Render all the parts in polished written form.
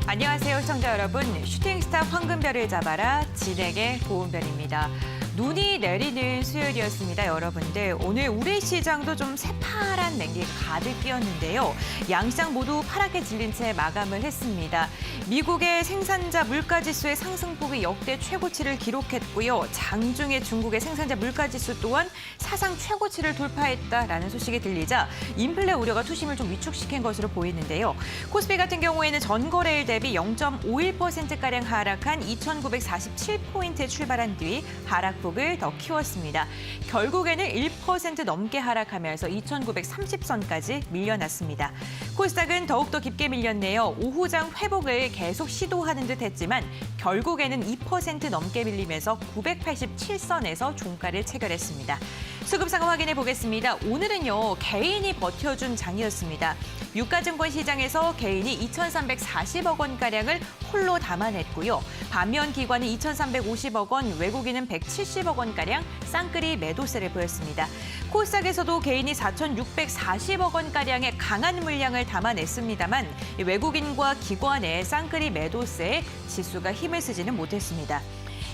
안녕하세요, 시청자 여러분. 슈팅스타 황금별을 잡아라, 진에게 고운별입니다. 눈이 내리는 수요일이었습니다, 여러분들. 오늘 우리 시장도 좀 새파란 냉기가 가득 끼었는데요. 양시장 모두 파랗게 질린 채 마감을 했습니다. 미국의 생산자 물가지수의 상승폭이 역대 최고치를 기록했고요. 장중에 중국의 생산자 물가지수 또한 사상 최고치를 돌파했다라는 소식이 들리자 인플레 우려가 투심을 좀 위축시킨 것으로 보이는데요. 코스피 같은 경우에는 전거래일 대비 0.51%가량 하락한 2,947포인트에 출발한 뒤 하락폭을 더 키웠습니다. 결국에는 1% 넘게 하락하면서 2,930선까지 밀려났습니다. 코스닥은 더욱더 깊게 밀렸네요. 오후장 회복을 계속 시도하는 듯 했지만 결국에는 2% 넘게 밀리면서 987선에서 종가를 체결했습니다. 수급 상황 확인해 보겠습니다. 오늘은요, 개인이 버텨준 장이었습니다. 유가증권 시장에서 개인이 2,340억 원가량을 홀로 담아냈고요. 반면 기관은 2,350억 원, 외국인은 170억 원가량 쌍끌이 매도세를 보였습니다. 코스닥에서도 개인이 4,640억 원가량의 강한 물량을 담아냈습니다만 외국인과 기관의 쌍끌이 매도세에 지수가 힘을 쓰지는 못했습니다.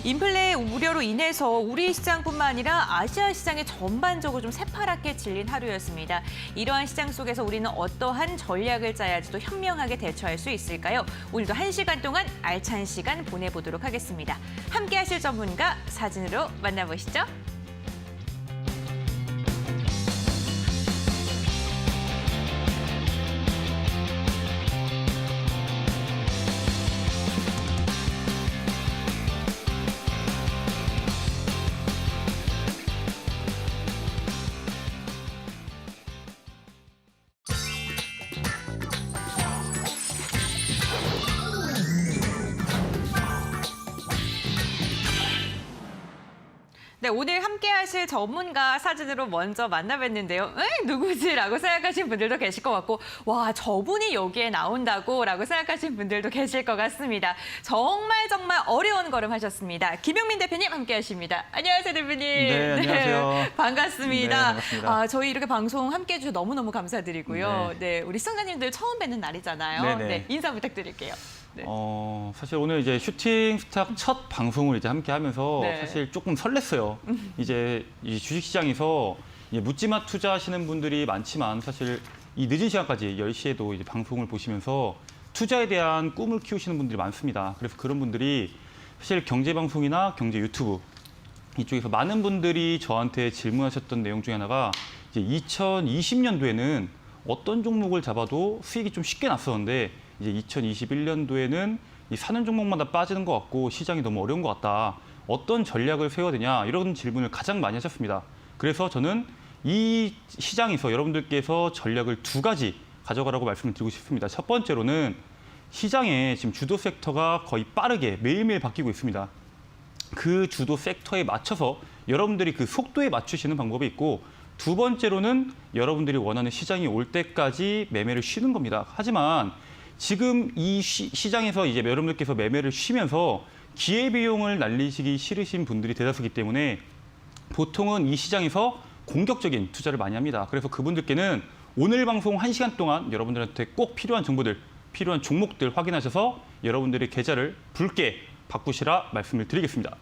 인플레 우려로 인해서 우리 시장뿐만 아니라 아시아 시장이 전반적으로 좀 새파랗게 질린 하루였습니다. 이러한 시장 속에서 우리는 어떠한 전략을 짜야지 또 현명하게 대처할 수 있을까요? 오늘도 1시간 동안 알찬 시간 보내보도록 하겠습니다. 함께 하실 전문가 사진으로 만나보시죠. 네, 오늘 함께 하실 전문가 사진으로 먼저 만나뵀는데요. 누구지? 라고 생각하신 분들도 계실 것 같고, 와, 저분이 여기에 나온다고? 라고 생각하신 분들도 계실 것 같습니다. 정말 어려운 걸음 하셨습니다. 김용민 대표님 함께 하십니다. 안녕하세요, 대표님. 네, 안녕하세요. 네, 반갑습니다. 네, 반갑습니다. 저희 이렇게 방송 함께 해주셔서 너무너무 감사드리고요. 네, 우리 시청자님들 처음 뵙는 날이잖아요. 네네. 네, 인사 부탁드릴게요. 네. 사실 오늘 이제 슈팅 스탁 첫 방송을 이제 함께 하면서 네. 사실 조금 설렜어요. 이제 이 주식시장에서 묻지마 투자하시는 분들이 많지만 사실 이 늦은 시간까지 10시에도 이제 방송을 보시면서 투자에 대한 꿈을 키우시는 분들이 많습니다. 그래서 그런 분들이 사실 경제방송이나 경제 유튜브 이쪽에서 많은 분들이 저한테 질문하셨던 내용 중에 하나가 이제 2020년도에는 어떤 종목을 잡아도 수익이 좀 쉽게 났었는데 이제 2021년도에는 이 사는 종목마다 빠지는 것 같고 시장이 너무 어려운 것 같다. 어떤 전략을 세워야 되냐 이런 질문을 가장 많이 하셨습니다. 그래서 저는 이 시장에서 여러분들께서 전략을 두 가지 가져가라고 말씀을 드리고 싶습니다. 첫 번째로는 시장에 지금 주도 섹터가 거의 빠르게 매일매일 바뀌고 있습니다. 그 주도 섹터에 맞춰서 여러분들이 그 속도에 맞추시는 방법이 있고 두 번째로는 여러분들이 원하는 시장이 올 때까지 매매를 쉬는 겁니다. 하지만 지금 이 시장에서 이제 여러분들께서 매매를 쉬면서 기회비용을 날리시기 싫으신 분들이 대다수이기 때문에 보통은 이 시장에서 공격적인 투자를 많이 합니다. 그래서 그분들께는 오늘 방송 1시간 동안 여러분들한테 꼭 필요한 정보들, 필요한 종목들 확인하셔서 여러분들의 계좌를 붉게 바꾸시라 말씀을 드리겠습니다.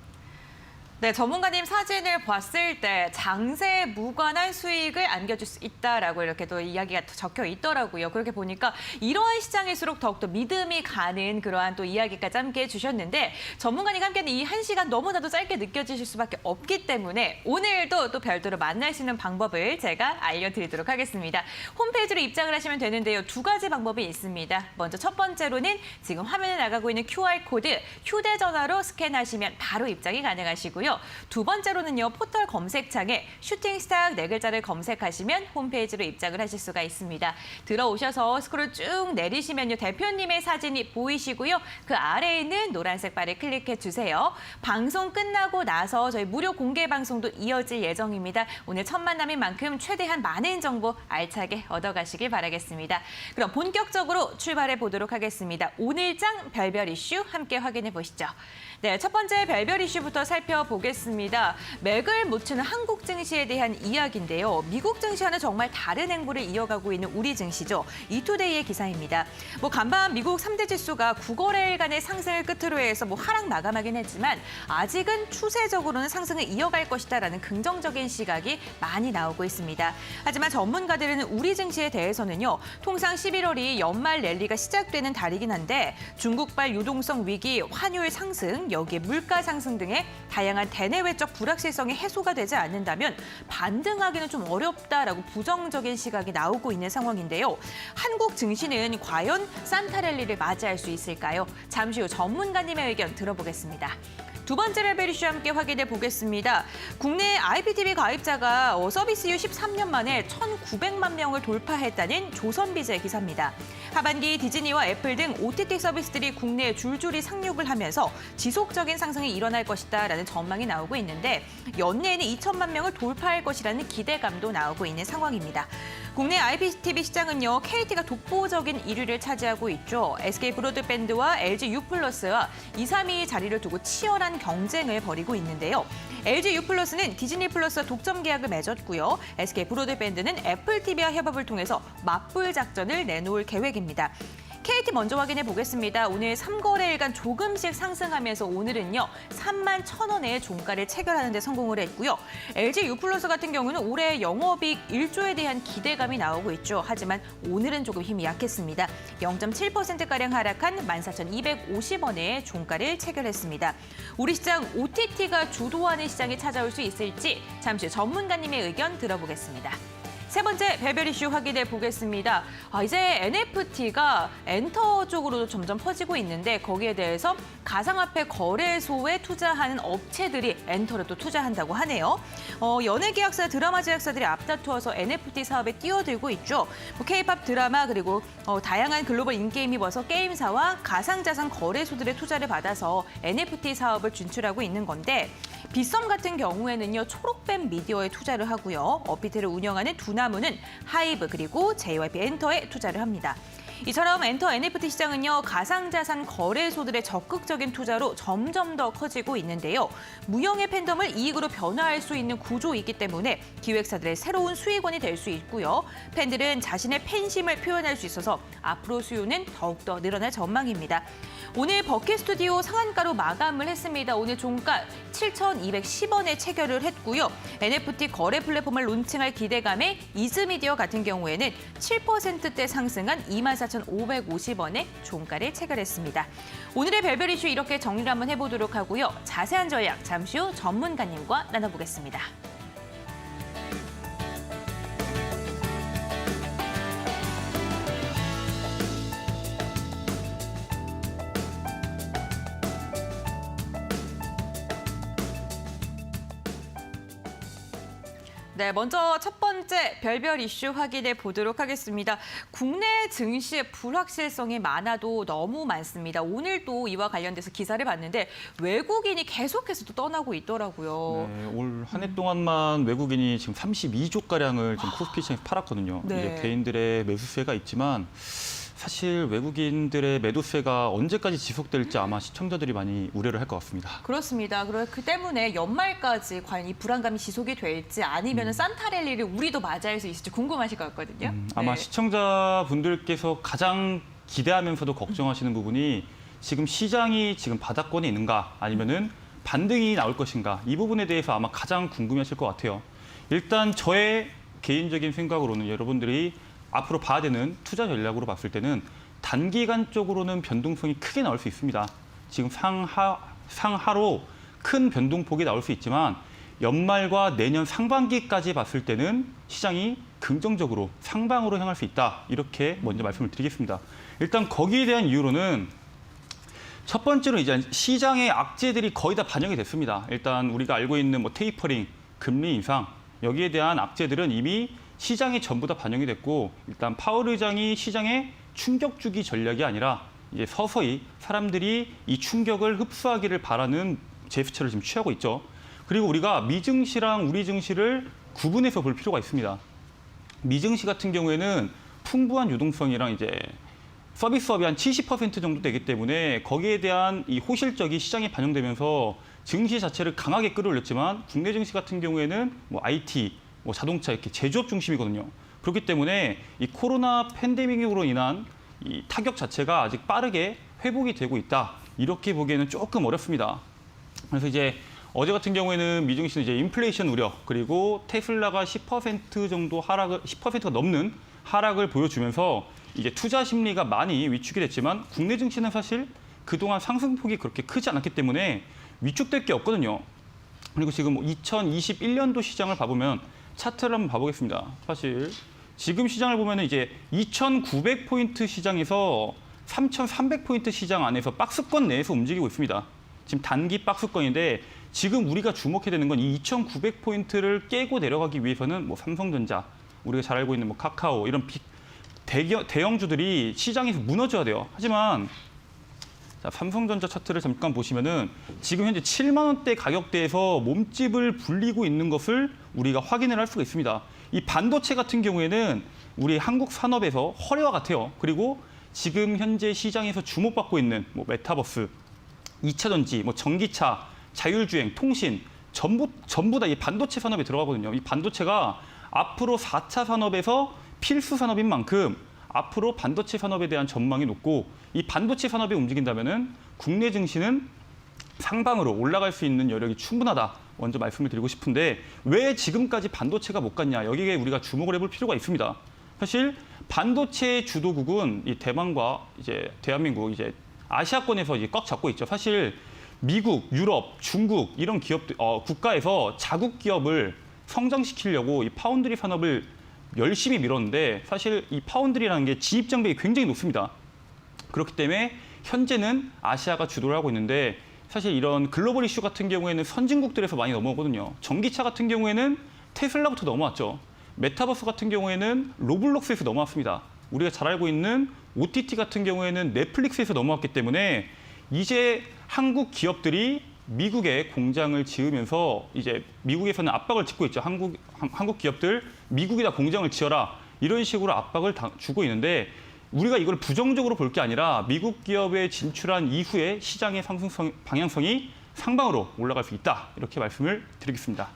네, 전문가님 사진을 봤을 때 장세에 무관한 수익을 안겨줄 수 있다라고 이렇게 또 이야기가 적혀 있더라고요. 그렇게 보니까 이러한 시장일수록 더욱더 믿음이 가는 그러한 또 이야기까지 함께 해주셨는데 전문가님과 함께는 이 1시간 너무나도 짧게 느껴지실 수밖에 없기 때문에 오늘도 또 별도로 만날 수 있는 방법을 제가 알려드리도록 하겠습니다. 홈페이지로 입장을 하시면 되는데요. 두 가지 방법이 있습니다. 먼저 첫 번째로는 지금 화면에 나가고 있는 QR코드 휴대전화로 스캔하시면 바로 입장이 가능하시고요. 두 번째로는요, 포털 검색창에 슈팅스탁 네 글자를 검색하시면 홈페이지로 입장을 하실 수가 있습니다. 들어오셔서 스크롤 쭉 내리시면요, 대표님의 사진이 보이시고요. 그 아래에 있는 노란색 바를 클릭해 주세요. 방송 끝나고 나서 저희 무료 공개 방송도 이어질 예정입니다. 오늘 첫 만남인 만큼 최대한 많은 정보 알차게 얻어가시길 바라겠습니다. 그럼 본격적으로 출발해 보도록 하겠습니다. 오늘장 별별 이슈 함께 확인해 보시죠. 네, 첫 번째 별별 이슈부터 살펴보겠습니다. 보겠습니다. 맥을 못 추는 한국 증시에 대한 이야기인데요. 미국 증시와는 정말 다른 행보를 이어가고 있는 우리 증시죠. 이투데이의 기사입니다. 간밤 미국 3대 지수가 9거래일간의 상승을 끝으로 해서 하락 마감하긴 했지만 아직은 추세적으로는 상승을 이어갈 것이다라는 긍정적인 시각이 많이 나오고 있습니다. 하지만 전문가들은 우리 증시에 대해서는요. 통상 11월이 연말 랠리가 시작되는 달이긴 한데 중국발 유동성 위기, 환율 상승, 여기에 물가 상승 등의 다양한 대내외적 불확실성이 해소가 되지 않는다면 반등하기는 좀 어렵다라고 부정적인 시각이 나오고 있는 상황인데요. 한국 증시는 과연 산타 랠리를 맞이할 수 있을까요? 잠시 후 전문가님의 의견 들어보겠습니다. 두 번째 레벨 이슈 함께 확인해 보겠습니다. 국내 IPTV 가입자가 서비스 이후 13년 만에 1,900만 명을 돌파했다는 조선비즈의 기사입니다. 하반기 디즈니와 애플 등 OTT 서비스들이 국내에 줄줄이 상륙을 하면서 지속적인 상승이 일어날 것이다라는 전망이 나오고 있는데 연내에는 2천만 명을 돌파할 것이라는 기대감도 나오고 있는 상황입니다. 국내 IPTV 시장은요, KT가 독보적인 1위를 차지하고 있죠. SK 브로드밴드와 LG U+와 2, 3위 자리를 두고 치열한 경쟁을 벌이고 있는데요. LG U+는 디즈니 플러스와 독점 계약을 맺었고요. SK 브로드밴드는 애플 TV와 협업을 통해서 맞불 작전을 내놓을 계획입니다. KT 먼저 확인해 보겠습니다. 오늘 3거래일간 조금씩 상승하면서 오늘은요 31,000원의 종가를 체결하는 데 성공을 했고요. LG U+ 같은 경우는 올해 영업이익 1조에 대한 기대감이 나오고 있죠. 하지만 오늘은 조금 힘이 약했습니다. 0.7%가량 하락한 14,250원의 종가를 체결했습니다. 우리 시장 OTT가 주도하는 시장이 찾아올 수 있을지 잠시 후 전문가님의 의견 들어보겠습니다. 세 번째 별별 이슈 확인해 보겠습니다. 이제 NFT가 엔터 쪽으로도 점점 퍼지고 있는데 거기에 대해서 가상화폐 거래소에 투자하는 업체들이 엔터를 또 투자한다고 하네요. 연예계약사, 드라마 제작사들이 앞다투어서 NFT 사업에 뛰어들고 있죠. K-팝 드라마 그리고 다양한 글로벌 인게임이 벌써 게임사와 가상자산 거래소들의 투자를 받아서 NFT 사업을 진출하고 있는 건데 빗썸 같은 경우에는요 초록뱀 미디어에 투자를 하고요. 업비트를 운영하는 두나무는 하이브 그리고 JYP 엔터에 투자를 합니다. 이처럼 엔터 NFT 시장은요 가상자산 거래소들의 적극적인 투자로 점점 더 커지고 있는데요. 무형의 팬덤을 이익으로 변화할 수 있는 구조이기 때문에 기획사들의 새로운 수익원이 될 수 있고요. 팬들은 자신의 팬심을 표현할 수 있어서 앞으로 수요는 더욱더 늘어날 전망입니다. 오늘 버킷 스튜디오 상한가로 마감을 했습니다. 오늘 종가 7,210원에 체결을 했고요. NFT 거래 플랫폼을 론칭할 기대감에 이즈미디어 같은 경우에는 7%대 상승한 24,550원에 종가를 체결했습니다. 오늘의 별별 이슈 이렇게 정리를 한번 해보도록 하고요. 자세한 전략 잠시 후 전문가님과 나눠보겠습니다. 네, 먼저 첫 번째 별별 이슈 확인해 보도록 하겠습니다. 국내 증시의 불확실성이 많아도 너무 많습니다. 오늘 또 이와 관련돼서 기사를 봤는데 외국인이 계속해서 또 떠나고 있더라고요. 네, 올 한 해 동안만 외국인이 지금 32조가량을 지금 코스피 시장에서 팔았거든요. 네. 이제 개인들의 매수세가 있지만 사실 외국인들의 매도세가 언제까지 지속될지 아마 시청자들이 많이 우려를 할 것 같습니다. 그렇습니다. 그 때문에 연말까지 과연 이 불안감이 지속이 될지 아니면 산타 랠리를 우리도 맞이할 수 있을지 궁금하실 것 같거든요. 아마 네. 시청자분들께서 가장 기대하면서도 걱정하시는 부분이 지금 시장이 지금 바닥권에 있는가 아니면은 반등이 나올 것인가 이 부분에 대해서 아마 가장 궁금해하실 것 같아요. 일단 저의 개인적인 생각으로는 여러분들이 앞으로 봐야 되는 투자 전략으로 봤을 때는 단기간적으로는 변동성이 크게 나올 수 있습니다. 지금 상하로 큰 변동폭이 나올 수 있지만 연말과 내년 상반기까지 봤을 때는 시장이 긍정적으로 상방으로 향할 수 있다. 이렇게 먼저 말씀을 드리겠습니다. 일단 거기에 대한 이유로는 첫 번째로 이제 시장의 악재들이 거의 다 반영이 됐습니다. 일단 우리가 알고 있는 테이퍼링, 금리 인상 여기에 대한 악재들은 이미 시장에 전부 다 반영이 됐고 일단 파월 의장이 시장에 충격 주기 전략이 아니라 이제 서서히 사람들이 이 충격을 흡수하기를 바라는 제스처를 지금 취하고 있죠. 그리고 우리가 미증시랑 우리 증시를 구분해서 볼 필요가 있습니다. 미증시 같은 경우에는 풍부한 유동성이랑 이제 서비스업이 한 70% 정도 되기 때문에 거기에 대한 이 호실적이 시장에 반영되면서 증시 자체를 강하게 끌어올렸지만 국내 증시 같은 경우에는 뭐 IT, 뭐 자동차 이렇게 제조업 중심이거든요. 그렇기 때문에 이 코로나 팬데믹으로 인한 이 타격 자체가 아직 빠르게 회복이 되고 있다. 이렇게 보기에는 조금 어렵습니다. 그래서 이제 어제 같은 경우에는 미증시는 이제 인플레이션 우려 그리고 테슬라가 10% 정도 하락을 10%가 넘는 하락을 보여주면서 이제 투자 심리가 많이 위축이 됐지만 국내 증시는 사실 그동안 상승폭이 그렇게 크지 않았기 때문에 위축될 게 없거든요. 그리고 지금 2021년도 시장을 봐보면 차트를 한번 봐보겠습니다. 사실 지금 시장을 보면 이제 2,900포인트 시장에서 3,300포인트 시장 안에서 박스권 내에서 움직이고 있습니다. 지금 단기 박스권인데 지금 우리가 주목해야 되는 건 이 2,900포인트를 깨고 내려가기 위해서는 뭐 삼성전자, 우리가 잘 알고 있는 뭐 카카오 이런 대형주들이 시장에서 무너져야 돼요. 하지만 자, 삼성전자 차트를 잠깐 보시면은 지금 현재 7만 원대 가격대에서 몸집을 불리고 있는 것을 우리가 확인을 할 수가 있습니다. 이 반도체 같은 경우에는 우리 한국 산업에서 허리와 같아요. 그리고 지금 현재 시장에서 주목받고 있는 뭐 메타버스, 2차 전지, 뭐 전기차, 자율주행, 통신 전부 다 이 반도체 산업에 들어가거든요. 이 반도체가 앞으로 4차 산업에서 필수 산업인 만큼 앞으로 반도체 산업에 대한 전망이 높고 이 반도체 산업이 움직인다면은 국내 증시는 상방으로 올라갈 수 있는 여력이 충분하다. 먼저 말씀을 드리고 싶은데 왜 지금까지 반도체가 못 갔냐? 여기에 우리가 주목을 해볼 필요가 있습니다. 사실 반도체 주도국은 이 대만과 이제 대한민국 이제 아시아권에서 이제 꽉 잡고 있죠. 사실 미국, 유럽, 중국 이런 기업들 국가에서 자국 기업을 성장시키려고 이 파운드리 산업을 열심히 밀었는데 사실 이 파운드리라는 게 진입 장벽이 굉장히 높습니다. 그렇기 때문에 현재는 아시아가 주도를 하고 있는데 사실 이런 글로벌 이슈 같은 경우에는 선진국들에서 많이 넘어오거든요. 전기차 같은 경우에는 테슬라부터 넘어왔죠. 메타버스 같은 경우에는 로블록스에서 넘어왔습니다. 우리가 잘 알고 있는 OTT 같은 경우에는 넷플릭스에서 넘어왔기 때문에 이제 한국 기업들이 미국에 공장을 지으면서 이제 미국에서는 압박을 짓고 있죠. 한국 기업들 미국에다 공장을 지어라 이런 식으로 압박을 주고 있는데 우리가 이걸 부정적으로 볼 게 아니라 미국 기업에 진출한 이후에 시장의 상승 방향성이 상방으로 올라갈 수 있다 이렇게 말씀을 드리겠습니다.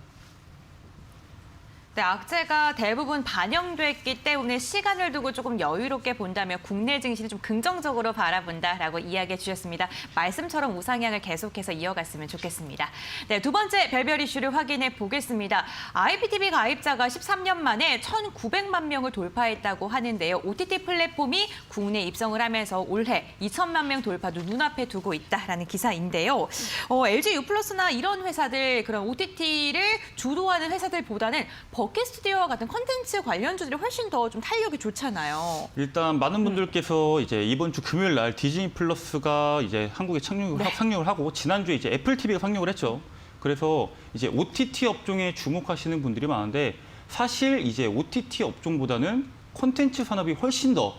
네, 악재가 대부분 반영됐기 때문에 시간을 두고 조금 여유롭게 본다면 국내 증시는 좀 긍정적으로 바라본다라고 이야기해 주셨습니다. 말씀처럼 우상향을 계속해서 이어갔으면 좋겠습니다. 네, 두 번째 별별 이슈를 확인해 보겠습니다. IPTV 가입자가 13년 만에 1,900만 명을 돌파했다고 하는데요. OTT 플랫폼이 국내 입성을 하면서 올해 2천만 명 돌파도 눈앞에 두고 있다라는 기사인데요. LG U+나 이런 회사들, 그런 OTT를 주도하는 회사들보다는 버킷 스튜디오와 같은 콘텐츠 관련주들이 훨씬 더 좀 탄력이 좋잖아요. 일단 많은 분들께서 이제 이번 주 금요일 날 디즈니 플러스가 이제 한국에 상륙을 하고 지난주에 이제 애플 TV가 상륙을 했죠. 그래서 이제 OTT 업종에 주목하시는 분들이 많은데 사실 이제 OTT 업종보다는 콘텐츠 산업이 훨씬 더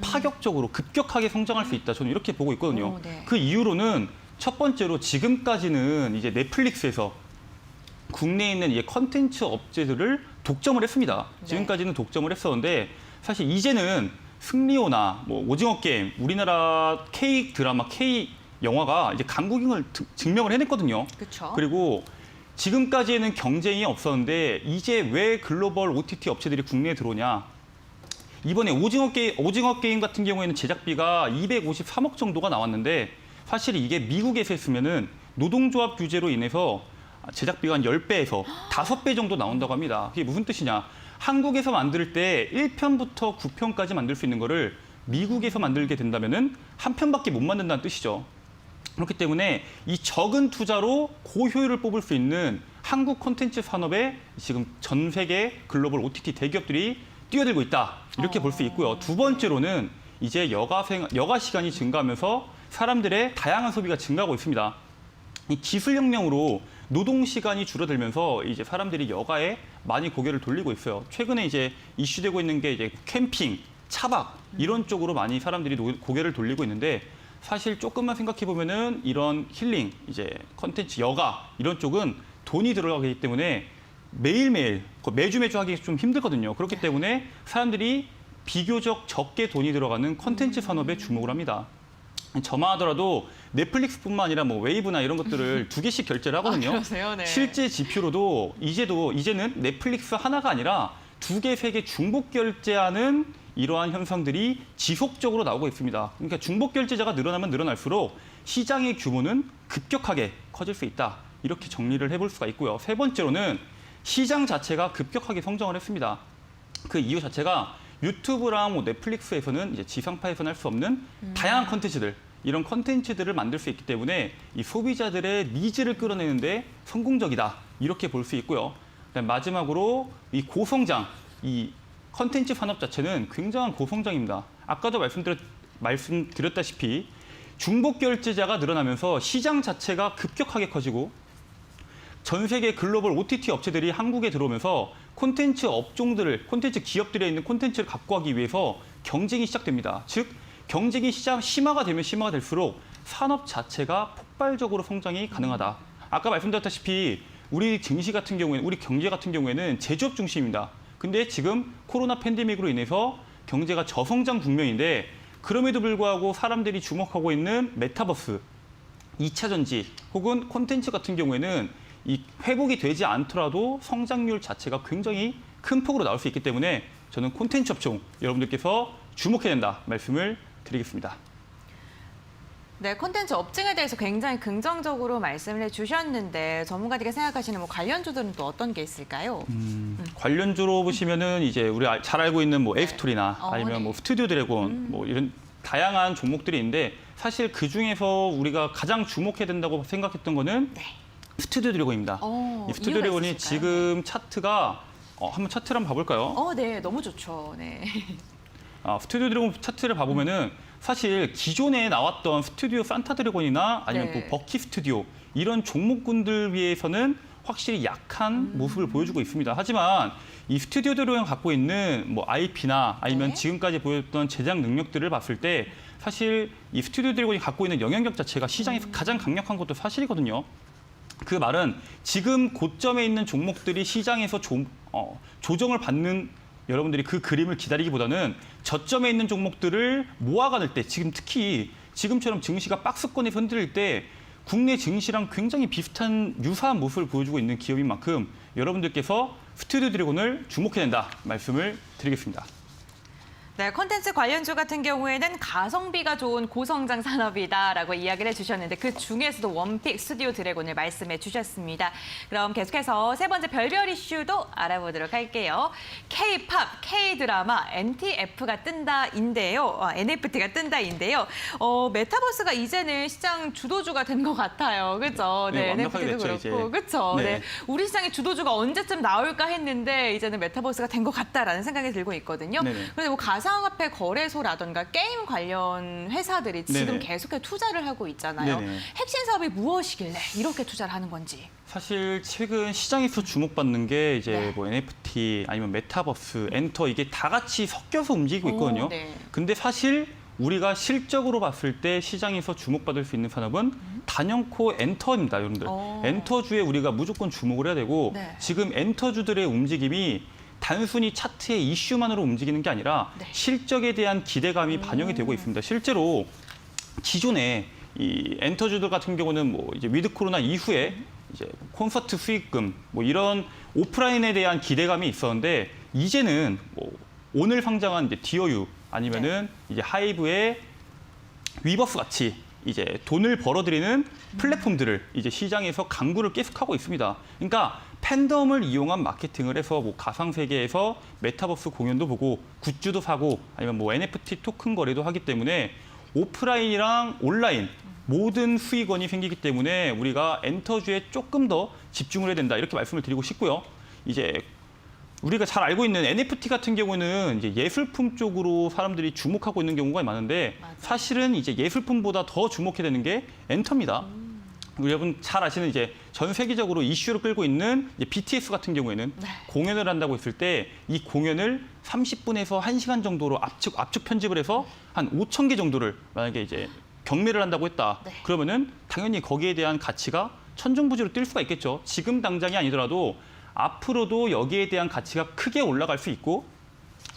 파격적으로 급격하게 성장할 수 있다. 저는 이렇게 보고 있거든요. 네. 그 이유로는 첫 번째로 지금까지는 이제 넷플릭스에서 국내에 있는 이 컨텐츠 업체들을 독점을 했습니다. 네. 지금까지는 독점을 했었는데 사실 이제는 승리호나 뭐 오징어 게임, 우리나라 K 드라마, K 영화가 이제 강국임을 증명을 해냈거든요. 그렇죠. 그리고 지금까지는 경쟁이 없었는데 이제 왜 글로벌 OTT 업체들이 국내에 들어오냐? 이번에 오징어 게임 같은 경우에는 제작비가 253억 정도가 나왔는데 사실 이게 미국에서 했으면은 노동조합 규제로 인해서 제작비가 한 10배에서 5배 정도 나온다고 합니다. 그게 무슨 뜻이냐? 한국에서 만들 때 1편부터 9편까지 만들 수 있는 거를 미국에서 만들게 된다면은 한 편밖에 못 만든다는 뜻이죠. 그렇기 때문에 이 적은 투자로 고효율을 뽑을 수 있는 한국 콘텐츠 산업에 지금 전 세계 글로벌 OTT 대기업들이 뛰어들고 있다. 이렇게 볼 수 있고요. 두 번째로는 이제 여가 시간이 증가하면서 사람들의 다양한 소비가 증가하고 있습니다. 이 기술혁명으로 노동 시간이 줄어들면서 이제 사람들이 여가에 많이 고개를 돌리고 있어요. 최근에 이제 이슈되고 있는 게 이제 캠핑, 차박 이런 쪽으로 많이 사람들이 고개를 돌리고 있는데 사실 조금만 생각해 보면은 이런 힐링, 이제 컨텐츠, 여가 이런 쪽은 돈이 들어가기 때문에 매일매일 매주 하기 좀 힘들거든요. 그렇기 때문에 사람들이 비교적 적게 돈이 들어가는 컨텐츠 산업에 주목을 합니다. 저만 하더라도 넷플릭스뿐만 아니라 뭐 웨이브나 이런 것들을 2개씩 결제를 하거든요. 그러세요? 네. 실제 지표로도 이제는 넷플릭스 하나가 아니라 2개, 3개 중복 결제하는 이러한 현상들이 지속적으로 나오고 있습니다. 그러니까 중복 결제자가 늘어나면 늘어날수록 시장의 규모는 급격하게 커질 수 있다. 이렇게 정리를 해볼 수가 있고요. 세 번째로는 시장 자체가 급격하게 성장을 했습니다. 그 이유 자체가 유튜브랑 뭐 넷플릭스에서는 이제 지상파에서는 할 수 없는 다양한 컨텐츠들, 이런 컨텐츠들을 만들 수 있기 때문에 이 소비자들의 니즈를 끌어내는데 성공적이다. 이렇게 볼 수 있고요. 그다음 마지막으로 이 고성장, 이 컨텐츠 산업 자체는 굉장한 고성장입니다. 아까도 말씀드렸다시피 중복 결제자가 늘어나면서 시장 자체가 급격하게 커지고 전 세계 글로벌 OTT 업체들이 한국에 들어오면서 콘텐츠 업종들을, 콘텐츠 기업들에 있는 콘텐츠를 갖고 가기 위해서 경쟁이 시작됩니다. 즉, 경쟁이 심화가 되면 심화가 될수록 산업 자체가 폭발적으로 성장이 가능하다. 아까 말씀드렸다시피 우리 증시 같은 경우에는, 우리 경제 같은 경우에는 제조업 중심입니다. 근데 지금 코로나 팬데믹으로 인해서 경제가 저성장 국면인데 그럼에도 불구하고 사람들이 주목하고 있는 메타버스, 2차 전지 혹은 콘텐츠 같은 경우에는 이 회복이 되지 않더라도 성장률 자체가 굉장히 큰 폭으로 나올 수 있기 때문에 저는 콘텐츠 업종 여러분들께서 주목해야 된다 말씀을 드리겠습니다. 네, 콘텐츠 업종에 대해서 굉장히 긍정적으로 말씀을 해주셨는데 전문가들이 생각하시는 뭐 관련주들은 또 어떤 게 있을까요? 관련주로 보시면은 이제 우리 잘 알고 있는 뭐 앱스토리나 아니면 네. 뭐 스튜디오 드래곤 뭐 이런 다양한 종목들이 있는데 사실 그 중에서 우리가 가장 주목해야 된다고 생각했던 거는 네. 스튜디오 드래곤입니다. 이 스튜디오 이유가 드래곤이 있으실까요? 지금 차트가 한번 차트를 한번 봐볼까요? 네, 너무 좋죠. 네. 스튜디오 드래곤 차트를 봐보면은 사실 기존에 나왔던 스튜디오 산타 드래곤이나 아니면 네. 또 버키 스튜디오 이런 종목군들 위해서는 확실히 약한 모습을 보여주고 있습니다. 하지만 이 스튜디오 드래곤이 갖고 있는 뭐 IP나 아니면 네. 지금까지 보였던 제작 능력들을 봤을 때 사실 이 스튜디오 드래곤이 갖고 있는 영향력 자체가 시장에서 가장 강력한 것도 사실이거든요. 그 말은 지금 고점에 있는 종목들이 시장에서 조정을 받는 여러분들이 그 그림을 기다리기보다는 저점에 있는 종목들을 모아가는 때 지금 특히 지금처럼 증시가 박스권에서 흔들릴 때 국내 증시랑 굉장히 비슷한 유사한 모습을 보여주고 있는 기업인 만큼 여러분들께서 스튜디오 드래곤을 주목해야 된다 말씀을 드리겠습니다. 네, 콘텐츠 관련주 같은 경우에는 가성비가 좋은 고성장 산업이다라고 이야기를 해주셨는데 그 중에서도 원픽 스튜디오 드래곤을 말씀해 주셨습니다. 그럼 계속해서 세 번째 별별 이슈도 알아보도록 할게요. K-팝, K-드라마, NTF가 뜬다인데요. NFT가 뜬다인데요. 메타버스가 이제는 시장 주도주가 된 것 같아요. 그렇죠? 네, 완벽하게 NFT도 됐죠, 그렇고. 이제. 그렇죠? 네. 네. 우리 시장의 주도주가 언제쯤 나올까 했는데 이제는 메타버스가 된 것 같다라는 생각이 들고 있거든요. 네네. 그런데 뭐 가상화폐 거래소라든가 게임 관련 회사들이 지금 네네. 계속해서 투자를 하고 있잖아요. 네네. 핵심 사업이 무엇이길래 이렇게 투자를 하는 건지. 사실 최근 시장에서 주목받는 게 이제 네. 뭐 NFT 아니면 메타버스, 엔터 이게 다 같이 섞여서 움직이고 있거든요. 네. 근데 사실 우리가 실적으로 봤을 때 시장에서 주목받을 수 있는 산업은 단연코 엔터입니다, 여러분들. 엔터주에 우리가 무조건 주목을 해야 되고 네. 지금 엔터주들의 움직임이 단순히 차트의 이슈만으로 움직이는 게 아니라 네. 실적에 대한 기대감이 반영이 되고 있습니다. 실제로 기존에 이 엔터주들 같은 경우는 뭐 이제 위드 코로나 이후에 이제 콘서트 수익금 뭐 이런 오프라인에 대한 기대감이 있었는데 이제는 뭐 오늘 상장한 이제 디어유 아니면은 이제 하이브의 위버스 같이 이제 돈을 벌어들이는 플랫폼들을 이제 시장에서 강구를 계속하고 있습니다. 그러니까 팬덤을 이용한 마케팅을 해서 뭐 가상 세계에서 메타버스 공연도 보고 굿즈도 사고 아니면 뭐 NFT 토큰 거래도 하기 때문에 오프라인이랑 온라인 모든 수익원이 생기기 때문에 우리가 엔터주에 조금 더 집중을 해야 된다 이렇게 말씀을 드리고 싶고요. 이제 우리가 잘 알고 있는 NFT 같은 경우는 이제 예술품 쪽으로 사람들이 주목하고 있는 경우가 많은데 맞아요. 사실은 이제 예술품보다 더 주목해야 되는 게 엔터입니다. 여러분 잘 아시는 이제 전 세계적으로 이슈를 끌고 있는 이제 BTS 같은 경우에는 네. 공연을 한다고 했을 때 이 공연을 30분에서 1시간 정도로 압축 편집을 해서 한 5,000개 정도를 만약에 이제 경매를 한다고 했다. 네. 그러면은 당연히 거기에 대한 가치가 천정부지로 뛸 수가 있겠죠. 지금 당장이 아니더라도 앞으로도 여기에 대한 가치가 크게 올라갈 수 있고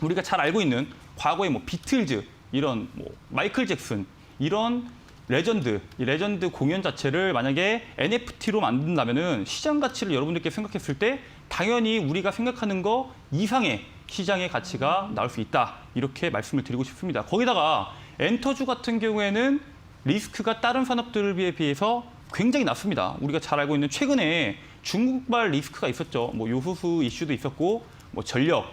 우리가 잘 알고 있는 과거에 뭐 비틀즈 이런 뭐 마이클 잭슨 이런 이 레전드 공연 자체를 만약에 NFT로 만든다면은 시장 가치를 여러분들께 생각했을 때 당연히 우리가 생각하는 거 이상의 시장의 가치가 나올 수 있다. 이렇게 말씀을 드리고 싶습니다. 거기다가 엔터주 같은 경우에는 리스크가 다른 산업들에 비해서 굉장히 낮습니다. 우리가 잘 알고 있는 최근에 중국발 리스크가 있었죠. 뭐 요소수 이슈도 있었고, 뭐 전력,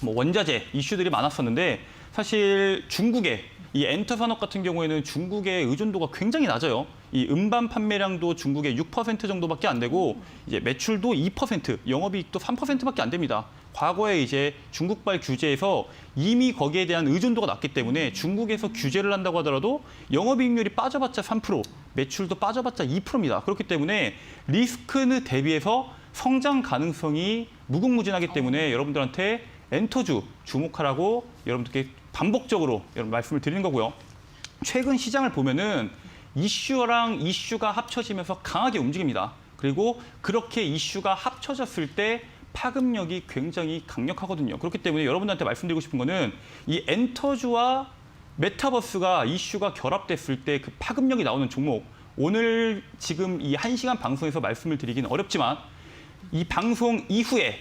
뭐 원자재 이슈들이 많았었는데 사실 중국의 이 엔터 산업 같은 경우에는 중국의 의존도가 굉장히 낮아요. 이 음반 판매량도 중국의 6% 정도밖에 안 되고 이제 매출도 2%, 영업이익도 3%밖에 안 됩니다. 과거에 이제 중국발 규제에서 이미 거기에 대한 의존도가 낮기 때문에 중국에서 규제를 한다고 하더라도 영업이익률이 빠져봤자 3%, 매출도 빠져봤자 2%입니다. 그렇기 때문에 리스크는 대비해서 성장 가능성이 무궁무진하기 때문에 여러분들한테 엔터주 주목하라고 여러분들께 반복적으로 여러분 말씀을 드리는 거고요. 최근 시장을 보면은 이슈랑 이슈가 합쳐지면서 강하게 움직입니다. 그리고 그렇게 이슈가 합쳐졌을 때 파급력이 굉장히 강력하거든요. 그렇기 때문에 여러분들한테 말씀드리고 싶은 거는 이 엔터주와 메타버스가 이슈가 결합됐을 때 그 파급력이 나오는 종목, 오늘 지금 이 1시간 방송에서 말씀을 드리기는 어렵지만 이 방송 이후에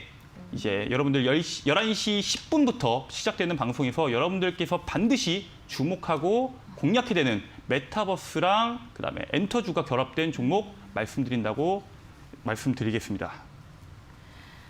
이제 여러분들 11시 10분부터 시작되는 방송에서 여러분들께서 반드시 주목하고 공략해야 되는 메타버스랑 그다음에 엔터주가 결합된 종목 말씀드린다고 말씀드리겠습니다.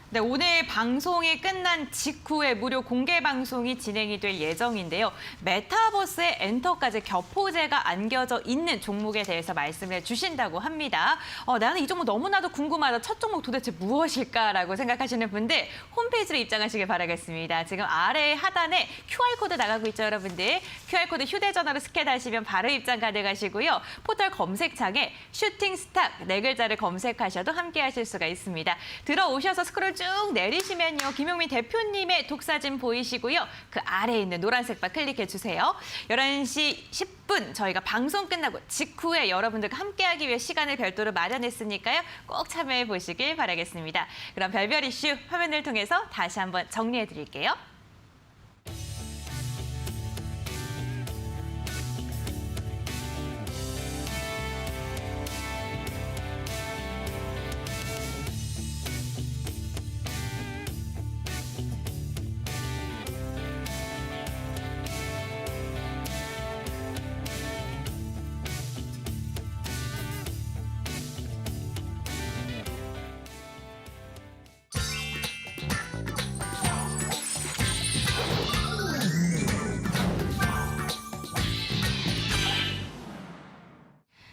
네, 오늘 방송이 끝난 직후에 무료 공개 방송이 진행이 될 예정인데요. 메타버스에 엔터까지 겹포제가 안겨져 있는 종목에 대해서 말씀을 주신다고 합니다. 나는 이 종목 너무나도 궁금하다. 첫 종목 도대체 무엇일까라고 생각하시는 분들 홈페이지로 입장하시길 바라겠습니다. 지금 아래 하단에 QR코드 나가고 있죠, 여러분들. QR코드 휴대전화로 스캔하시면 바로 입장 가능하시고요. 포털 검색창에 슈팅스탁 4글자를 검색하셔도 함께 하실 수가 있습니다. 들어오셔서 스크롤 쭉 내리시면요. 김용민 대표님의 독사진 보이시고요. 그 아래에 있는 노란색 바 클릭해 주세요. 11시 10분 저희가 방송 끝나고 직후에 여러분들과 함께하기 위해 시간을 별도로 마련했으니까요. 꼭 참여해 보시길 바라겠습니다. 그럼 별별 이슈 화면을 통해서 다시 한번 정리해 드릴게요.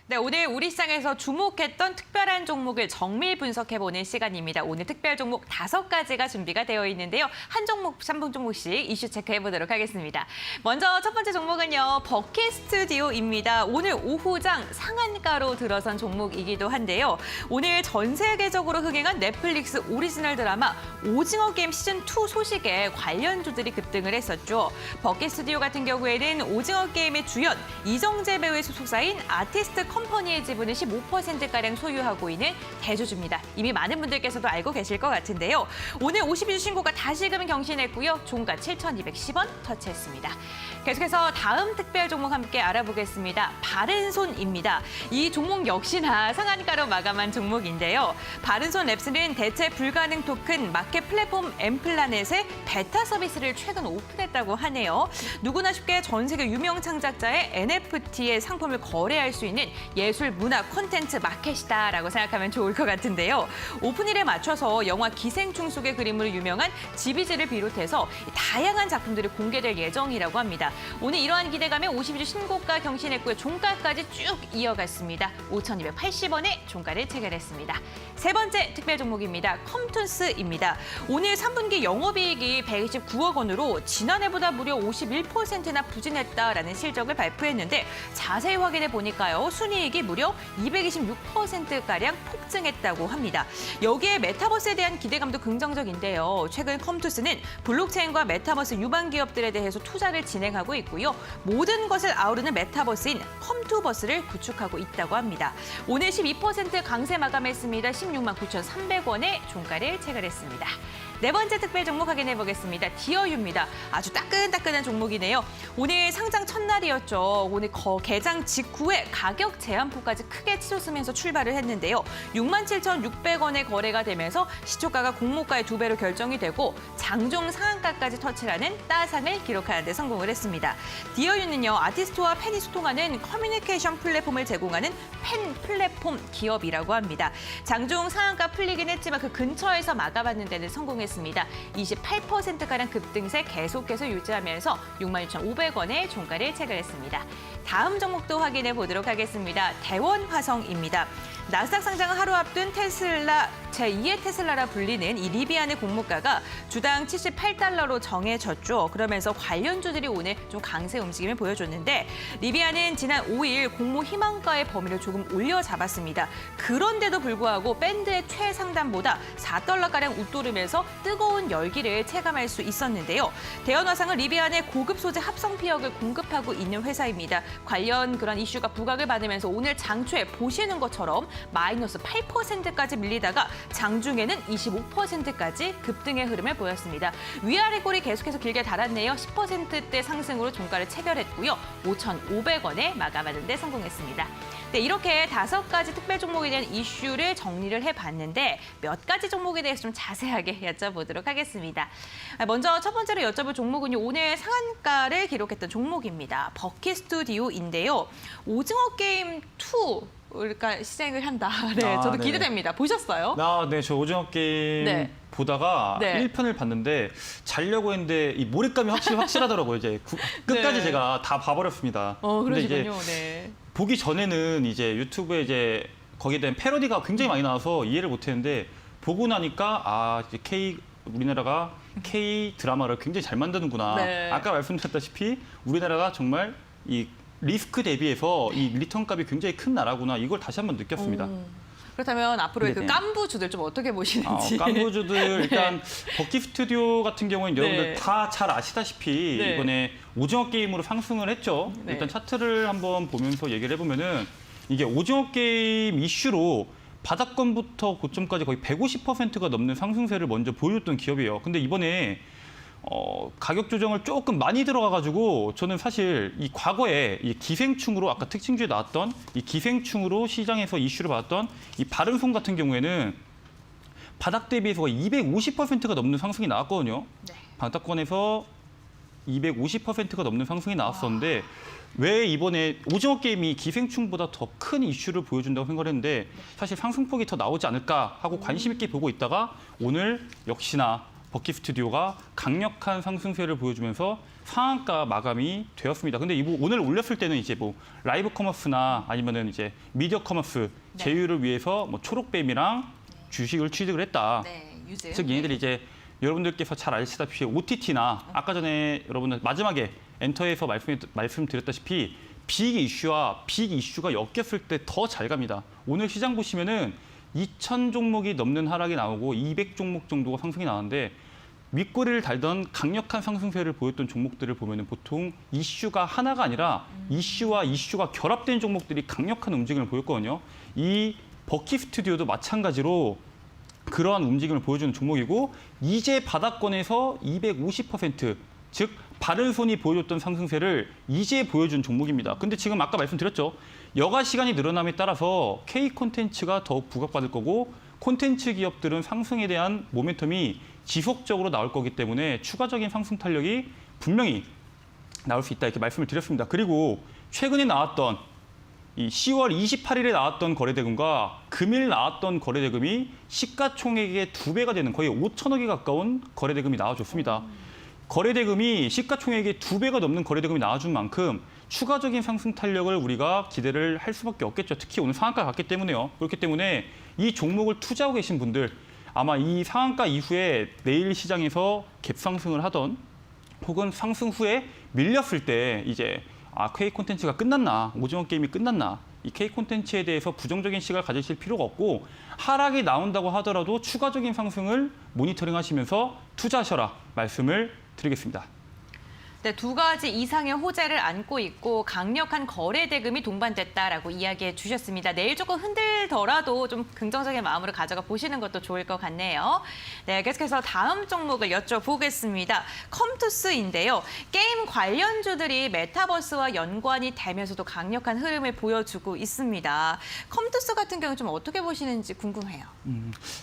네, 오늘 우리 시장에서 주목했던 특별한 종목을 정밀 분석해보는 시간입니다. 오늘 특별 종목 5가지가 준비가 되어 있는데요. 한 종목, 3분 종목씩 이슈 체크해보도록 하겠습니다. 먼저 첫 번째 종목은요. 버킷 스튜디오입니다. 오늘 오후장 상한가로 들어선 종목이기도 한데요. 오늘 전 세계적으로 흥행한 넷플릭스 오리지널 드라마 오징어 게임 시즌2 소식에 관련주들이 급등을 했었죠. 버킷 스튜디오 같은 경우에는 오징어 게임의 주연 이정재 배우의 소속사인 아티스트 컴퍼니의 지분을 15%가량 소유하고 있는 대주주입니다. 이미 많은 분들께서도 알고 계실 것 같은데요. 오늘 52주 신고가 다시금 경신했고요. 종가 7,210원 터치했습니다. 계속해서 다음 특별 종목 함께 알아보겠습니다. 바른손입니다. 이 종목 역시나 상한가로 마감한 종목인데요. 바른손 랩스는 대체 불가능 토큰 마켓 플랫폼 엠플라넷의 베타 서비스를 최근 오픈했다고 하네요. 누구나 쉽게 전 세계 유명 창작자의 NFT의 상품을 거래할 수 있는 예술 문화 콘텐츠 마켓이다라고 생각하면 좋을 것 같은데요. 오픈일에 맞춰서 영화 기생충 속의 그림으로 유명한 지비지를 비롯해서 다양한 작품들이 공개될 예정이라고 합니다. 오늘 이러한 기대감에 52주 신고가 경신했고요. 종가까지 쭉 이어갔습니다. 5,280원에 종가를 체결했습니다. 세 번째 특별 종목입니다. 컴투스입니다. 오늘 3분기 영업이익이 129억 원으로 지난해보다 무려 51%나 부진했다라는 실적을 발표했는데 자세히 확인해 보니까요. 순이익이 순이익이 무려 226%가량 폭증했다고 합니다. 여기에 메타버스에 대한 기대감도 긍정적인데요. 최근 컴투스는 블록체인과 메타버스 유망 기업들에 대해서 투자를 진행하고 있고요. 모든 것을 아우르는 메타버스인 컴투버스를 구축하고 있다고 합니다. 오늘 12% 강세 마감했습니다. 16만 9,300원에 종가를 체결했습니다. 네 번째 특별 종목 확인해 보겠습니다. 디어유입니다. 아주 따끈따끈한 종목이네요. 오늘 상장 첫날이었죠. 오늘 개장 직후에 가격 제한폭까지 크게 치솟으면서 출발을 했는데요. 67,600원에 거래가 되면서 시초가가 공모가의 2배로 결정이 되고 장중 상한가까지 터치하는 따상을 기록하는 데 성공을 했습니다. 디어유는요. 아티스트와 팬이 소통하는 커뮤니케이션 플랫폼을 제공하는 팬 플랫폼 기업이라고 합니다. 장중 상한가 풀리긴 했지만 그 근처에서 막아받는 데는 성공했습니다. 28%가량 급등세 계속해서 유지하면서 66,500원에 종가를 체결했습니다. 다음 종목도 확인해 보도록 하겠습니다. 대원화성입니다. 나스닥 상장을 하루 앞둔 테슬라, 제2의 테슬라라 불리는 이 리비안의 공모가가 주당 78달러로 정해졌죠. 그러면서 관련주들이 오늘 좀 강세 움직임을 보여줬는데 리비안은 지난 5일 공모 희망가의 범위를 조금 올려 잡았습니다. 그런데도 불구하고 밴드의 최상단보다 4달러가량 웃도르면서 뜨거운 열기를 체감할 수 있었는데요. 대원화상은 리비안의 고급 소재 합성 피혁을 공급하고 있는 회사입니다. 관련 그런 이슈가 부각을 받으면서 오늘 장초에 보시는 것처럼 마이너스 8%까지 밀리다가 장중에는 25%까지 급등의 흐름을 보였습니다. 위아래 골이 계속해서 길게 달았네요. 10%대 상승으로 종가를 체결했고요. 5,500원에 마감하는 데 성공했습니다. 네, 이렇게 5가지 특별 종목에 대한 이슈를 정리를 해봤는데 몇 가지 종목에 대해서 좀 자세하게 여쭤보도록 하겠습니다. 먼저 첫 번째로 여쭤볼 종목은요. 오늘 상한가를 기록했던 종목입니다. 버킷 스튜디오인데요. 오징어 게임 2 그러니까 시행을 한다. 네, 저도 네. 기대됩니다. 보셨어요? 네, 저 오징어 게임 네. 보다가 네. 1편을 봤는데 자려고 했는데 이 몰입감이 확실하더라고요. 이제 끝까지 네. 제가 다 봐버렸습니다. 근데 이제 그러시군요. 네. 보기 전에는 이제 유튜브에 이제 거기에 대한 패러디가 굉장히 많이 나와서 이해를 못했는데 보고 나니까 이제 우리나라가 K 드라마를 굉장히 잘 만드는구나. 네. 아까 말씀드렸다시피 우리나라가 정말 이 리스크 대비해서 이 리턴 값이 굉장히 큰 나라구나. 이걸 다시 한번 느꼈습니다. 그렇다면 앞으로의 그 네네. 깐부주들 좀 어떻게 보시는지. 깐부주들 일단 버킷 스튜디오 같은 경우는 여러분들 네. 다 잘 아시다시피 네. 이번에 오징어 게임으로 상승을 했죠. 네. 일단 차트를 한번 보면서 얘기를 해보면은 이게 오징어 게임 이슈로 바닥권부터 고점까지 거의 150%가 넘는 상승세를 먼저 보여줬던 기업이에요. 근데 이번에 가격 조정을 조금 많이 들어가가지고 저는 사실 이 과거에 이 기생충으로 아까 특징주에 나왔던 이 기생충으로 시장에서 이슈를 받았던 이 바른손 같은 경우에는 바닥 대비해서 250%가 넘는 상승이 나왔거든요. 네. 바닥권에서 250%가 넘는 상승이 나왔었는데 왜 이번에 오징어 게임이 기생충보다 더 큰 이슈를 보여준다고 생각을 했는데 사실 상승폭이 더 나오지 않을까 하고 관심 있게 보고 있다가 오늘 역시나 버킷 스튜디오가 강력한 상승세를 보여주면서 상한가 마감이 되었습니다. 근데 오늘 올렸을 때는 이제 뭐 라이브 커머스나 아니면은 이제 미디어 커머스 네. 제휴를 위해서 뭐 초록뱀이랑 주식을 취득을 했다. 네, 유즈. 즉 얘네들이 이제 여러분들께서 잘 아시다시피 OTT나 아까 전에 여러분들 마지막에 엔터에서 말씀드렸다시피 빅 이슈가 엮였을 때 더 잘 갑니다. 오늘 시장 보시면은 2,000 종목이 넘는 하락이 나오고 200 종목 정도가 상승이 나왔는데 윗꼬리를 달던 강력한 상승세를 보였던 종목들을 보면은 보통 이슈가 하나가 아니라 이슈와 이슈가 결합된 종목들이 강력한 움직임을 보였거든요. 이 버킷 스튜디오도 마찬가지로 그러한 움직임을 보여주는 종목이고 이제 바닥권에서 250%, 즉 바른손이 보여줬던 상승세를 이제 보여준 종목입니다. 근데 지금 아까 말씀드렸죠. 여가 시간이 늘어남에 따라서 K 콘텐츠가 더욱 부각받을 거고 콘텐츠 기업들은 상승에 대한 모멘텀이 지속적으로 나올 거기 때문에 추가적인 상승 탄력이 분명히 나올 수 있다 이렇게 말씀을 드렸습니다. 그리고 최근에 나왔던 이 10월 28일에 나왔던 거래대금과 금일 나왔던 거래대금이 시가총액의 2배가 되는 거의 5천억에 가까운 거래대금이 나와줬습니다. 거래대금이 시가총액의 2배가 넘는 거래대금이 나와준 만큼 추가적인 상승 탄력을 우리가 기대를 할 수밖에 없겠죠. 특히 오늘 상한가 갔기 때문에요. 그렇기 때문에 이 종목을 투자하고 계신 분들 아마 이 상한가 이후에 내일 시장에서 갭상승을 하던 혹은 상승 후에 밀렸을 때 이제 K 콘텐츠가 끝났나, 오징어 게임이 끝났나 이 K 콘텐츠에 대해서 부정적인 시각을 가지실 필요가 없고 하락이 나온다고 하더라도 추가적인 상승을 모니터링 하시면서 투자하셔라 말씀을 드리겠습니다. 네, 두 가지 이상의 호재를 안고 있고 강력한 거래 대금이 동반됐다라고 이야기해 주셨습니다. 내일 조금 흔들더라도 좀 긍정적인 마음으로 가져가 보시는 것도 좋을 것 같네요. 네, 계속해서 다음 종목을 여쭤보겠습니다. 컴투스인데요. 게임 관련주들이 메타버스와 연관이 되면서도 강력한 흐름을 보여주고 있습니다. 컴투스 같은 경우는 좀 어떻게 보시는지 궁금해요.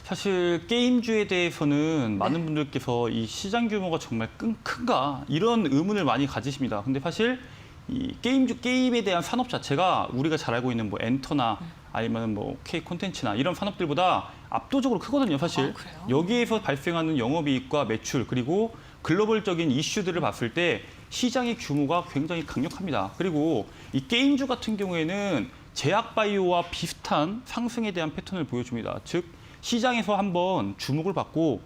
사실 게임주에 대해서는 많은 분들께서 이 시장 규모가 정말 큰가 이런 의문을 많이 가지십니다. 근데 사실 이 게임에 대한 산업 자체가 우리가 잘 알고 있는 뭐 엔터나 아니면 뭐 K 콘텐츠나 이런 산업들보다 압도적으로 크거든요, 사실. 그래요? 여기에서 발생하는 영업이익과 매출 그리고 글로벌적인 이슈들을 봤을 때 시장의 규모가 굉장히 강력합니다. 그리고 이 게임주 같은 경우에는 제약바이오와 비슷한 상승에 대한 패턴을 보여줍니다. 즉 시장에서 한번 주목을 받고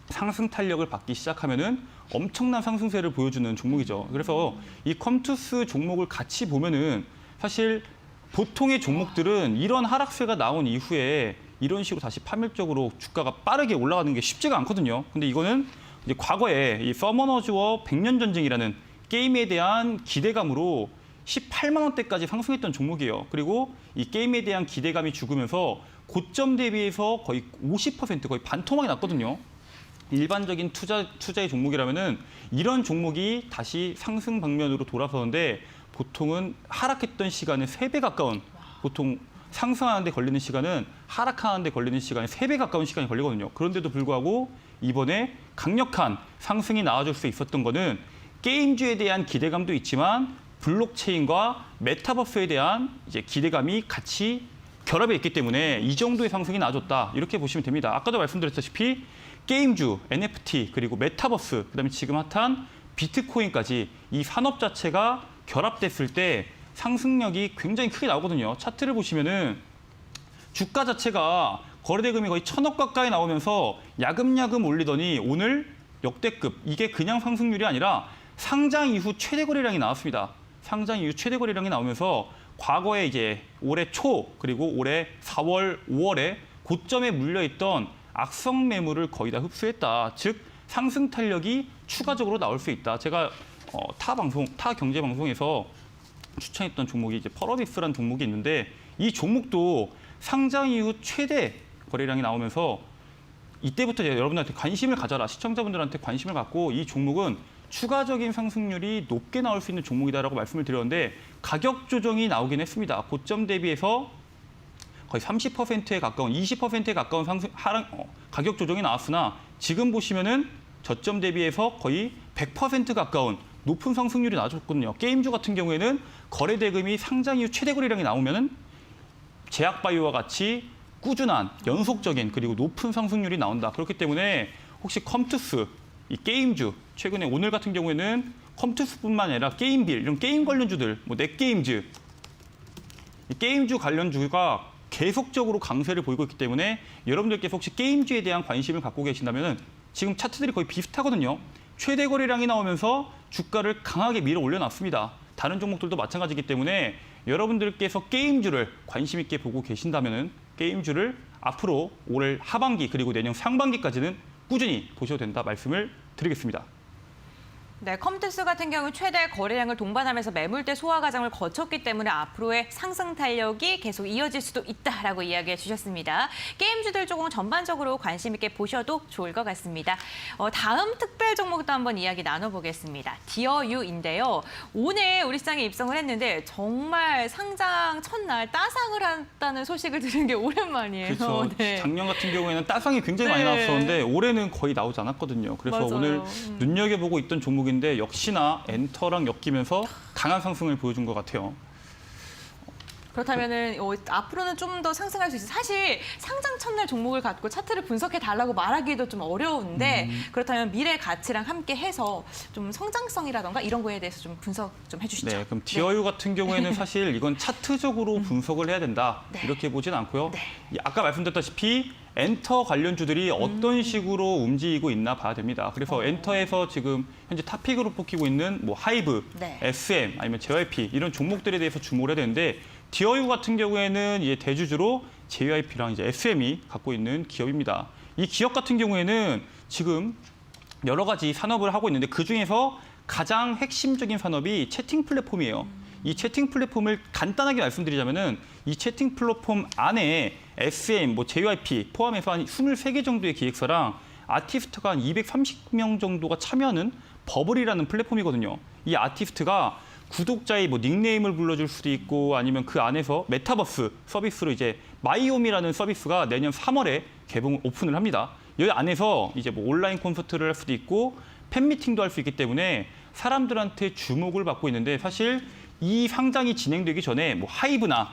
상승 탄력을 받기 시작하면은 엄청난 상승세를 보여주는 종목이죠. 그래서 이 컴투스 종목을 같이 보면은 사실 보통의 종목들은 이런 하락세가 나온 이후에 이런 식으로 다시 파멸적으로 주가가 빠르게 올라가는 게 쉽지가 않거든요. 근데 이거는 이제 과거에 이 서머너즈와 백년 전쟁이라는 게임에 대한 기대감으로 18만 원대까지 상승했던 종목이에요. 그리고 이 게임에 대한 기대감이 죽으면서 고점 대비해서 거의 50% 거의 반토막이 났거든요. 일반적인 투자의 종목이라면은 이런 종목이 다시 상승 방면으로 돌아서는데 보통은 하락했던 시간의 3배 가까운 보통 상승하는 데 걸리는 시간은 하락하는 데 걸리는 시간의 3배 가까운 시간이 걸리거든요. 그런데도 불구하고 이번에 강력한 상승이 나와줄 수 있었던 거는 게임주에 대한 기대감도 있지만 블록체인과 메타버스에 대한 이제 기대감이 같이 결합해 있기 때문에 이 정도의 상승이 나와줬다. 이렇게 보시면 됩니다. 아까도 말씀드렸다시피 게임주, NFT, 그리고 메타버스, 그다음에 지금 핫한 비트코인까지 이 산업 자체가 결합됐을 때 상승력이 굉장히 크게 나오거든요. 차트를 보시면은 주가 자체가 거래대금이 거의 1,000억 가까이 나오면서 야금야금 올리더니 오늘 역대급, 이게 그냥 상승률이 아니라 상장 이후 최대 거래량이 나왔습니다. 상장 이후 최대 거래량이 나오면서 과거에 이제 올해 초 그리고 올해 4월, 5월에 고점에 물려있던 악성 매물을 거의 다 흡수했다. 즉 상승 탄력이 추가적으로 나올 수 있다. 제가 타 경제 방송에서 추천했던 종목이 이제 펄어비스라는 종목이 있는데 이 종목도 상장 이후 최대 거래량이 나오면서 이때부터 이제 여러분들한테 관심을 가져라. 시청자분들한테 관심을 갖고 이 종목은 추가적인 상승률이 높게 나올 수 있는 종목이다라고 말씀을 드렸는데 가격 조정이 나오긴 했습니다. 고점 대비해서 거의 30%에 가까운 20%에 가까운 가격 조정이 나왔으나 지금 보시면은 저점 대비해서 거의 100% 가까운 높은 상승률이 나왔거든요. 게임주 같은 경우에는 거래 대금이 상장 이후 최대 거래량이 나오면은 제약바이오와 같이 꾸준한 연속적인 그리고 높은 상승률이 나온다. 그렇기 때문에 혹시 컴투스 이 게임주 최근에 오늘 같은 경우에는 컴투스뿐만 아니라 게임빌 이런 게임 관련주들 뭐 넷게임즈 이 게임주 관련주가 계속적으로 강세를 보이고 있기 때문에 여러분들께서 혹시 게임주에 대한 관심을 갖고 계신다면 지금 차트들이 거의 비슷하거든요. 최대 거래량이 나오면서 주가를 강하게 밀어 올려놨습니다. 다른 종목들도 마찬가지이기 때문에 여러분들께서 게임주를 관심 있게 보고 계신다면 게임주를 앞으로 올 하반기 그리고 내년 상반기까지는 꾸준히 보셔도 된다 말씀을 드리겠습니다. 네, 컴투스 같은 경우 최대 거래량을 동반하면서 매물대 소화 과정을 거쳤기 때문에 앞으로의 상승 탄력이 계속 이어질 수도 있다라고 이야기해 주셨습니다. 게임주들 조금 전반적으로 관심 있게 보셔도 좋을 것 같습니다. 다음 특별 종목도 한번 이야기 나눠보겠습니다. 디어유인데요. 오늘 우리 시장에 입성을 했는데 정말 상장 첫날 따상을 한다는 소식을 들은 게 오랜만이에요. 그렇죠. 네. 작년 같은 경우에는 따상이 굉장히 많이 네. 나왔었는데 올해는 거의 나오지 않았거든요. 그래서 맞아요. 오늘 눈여겨보고 있던 종목인데 역시나 엔터랑 엮이면서 강한 상승을 보여준 것 같아요. 그렇다면은 앞으로는 좀 더 상승할 수 있어요. 사실 상장 첫날 종목을 갖고 차트를 분석해 달라고 말하기도 좀 어려운데 그렇다면 미래 가치랑 함께 해서 좀 성장성이라던가 이런 거에 대해서 좀 분석 좀 해주시죠. 네, 그럼 디어유 같은 경우에는 사실 이건 차트적으로 분석을 해야 된다 네. 이렇게 보진 않고요. 네. 아까 말씀드렸다시피 엔터 관련주들이 어떤 식으로 움직이고 있나 봐야 됩니다. 그래서 엔터에서 지금 현재 탑픽으로 뽑히고 있는 뭐 하이브, 네. SM 아니면 JYP 이런 종목들에 대해서 주목을 해야 되는데 디어유 같은 경우에는 이제 대주주로 JYP랑 이제 SM이 갖고 있는 기업입니다. 이 기업 같은 경우에는 지금 여러 가지 산업을 하고 있는데 그 중에서 가장 핵심적인 산업이 채팅 플랫폼이에요. 이 채팅 플랫폼을 간단하게 말씀드리자면은 이 채팅 플랫폼 안에 SM, 뭐 JYP 포함해서 한 23개 정도의 기획사랑 아티스트가 한 230명 정도가 참여하는 버블이라는 플랫폼이거든요. 이 아티스트가 구독자의 뭐 닉네임을 불러줄 수도 있고 아니면 그 안에서 메타버스 서비스로 이제 마이홈이라는 서비스가 내년 3월에 개봉 오픈을 합니다. 여기 안에서 이제 뭐 온라인 콘서트를 할 수도 있고 팬미팅도 할 수 있기 때문에 사람들한테 주목을 받고 있는데 사실 이 상장이 진행되기 전에 뭐 하이브나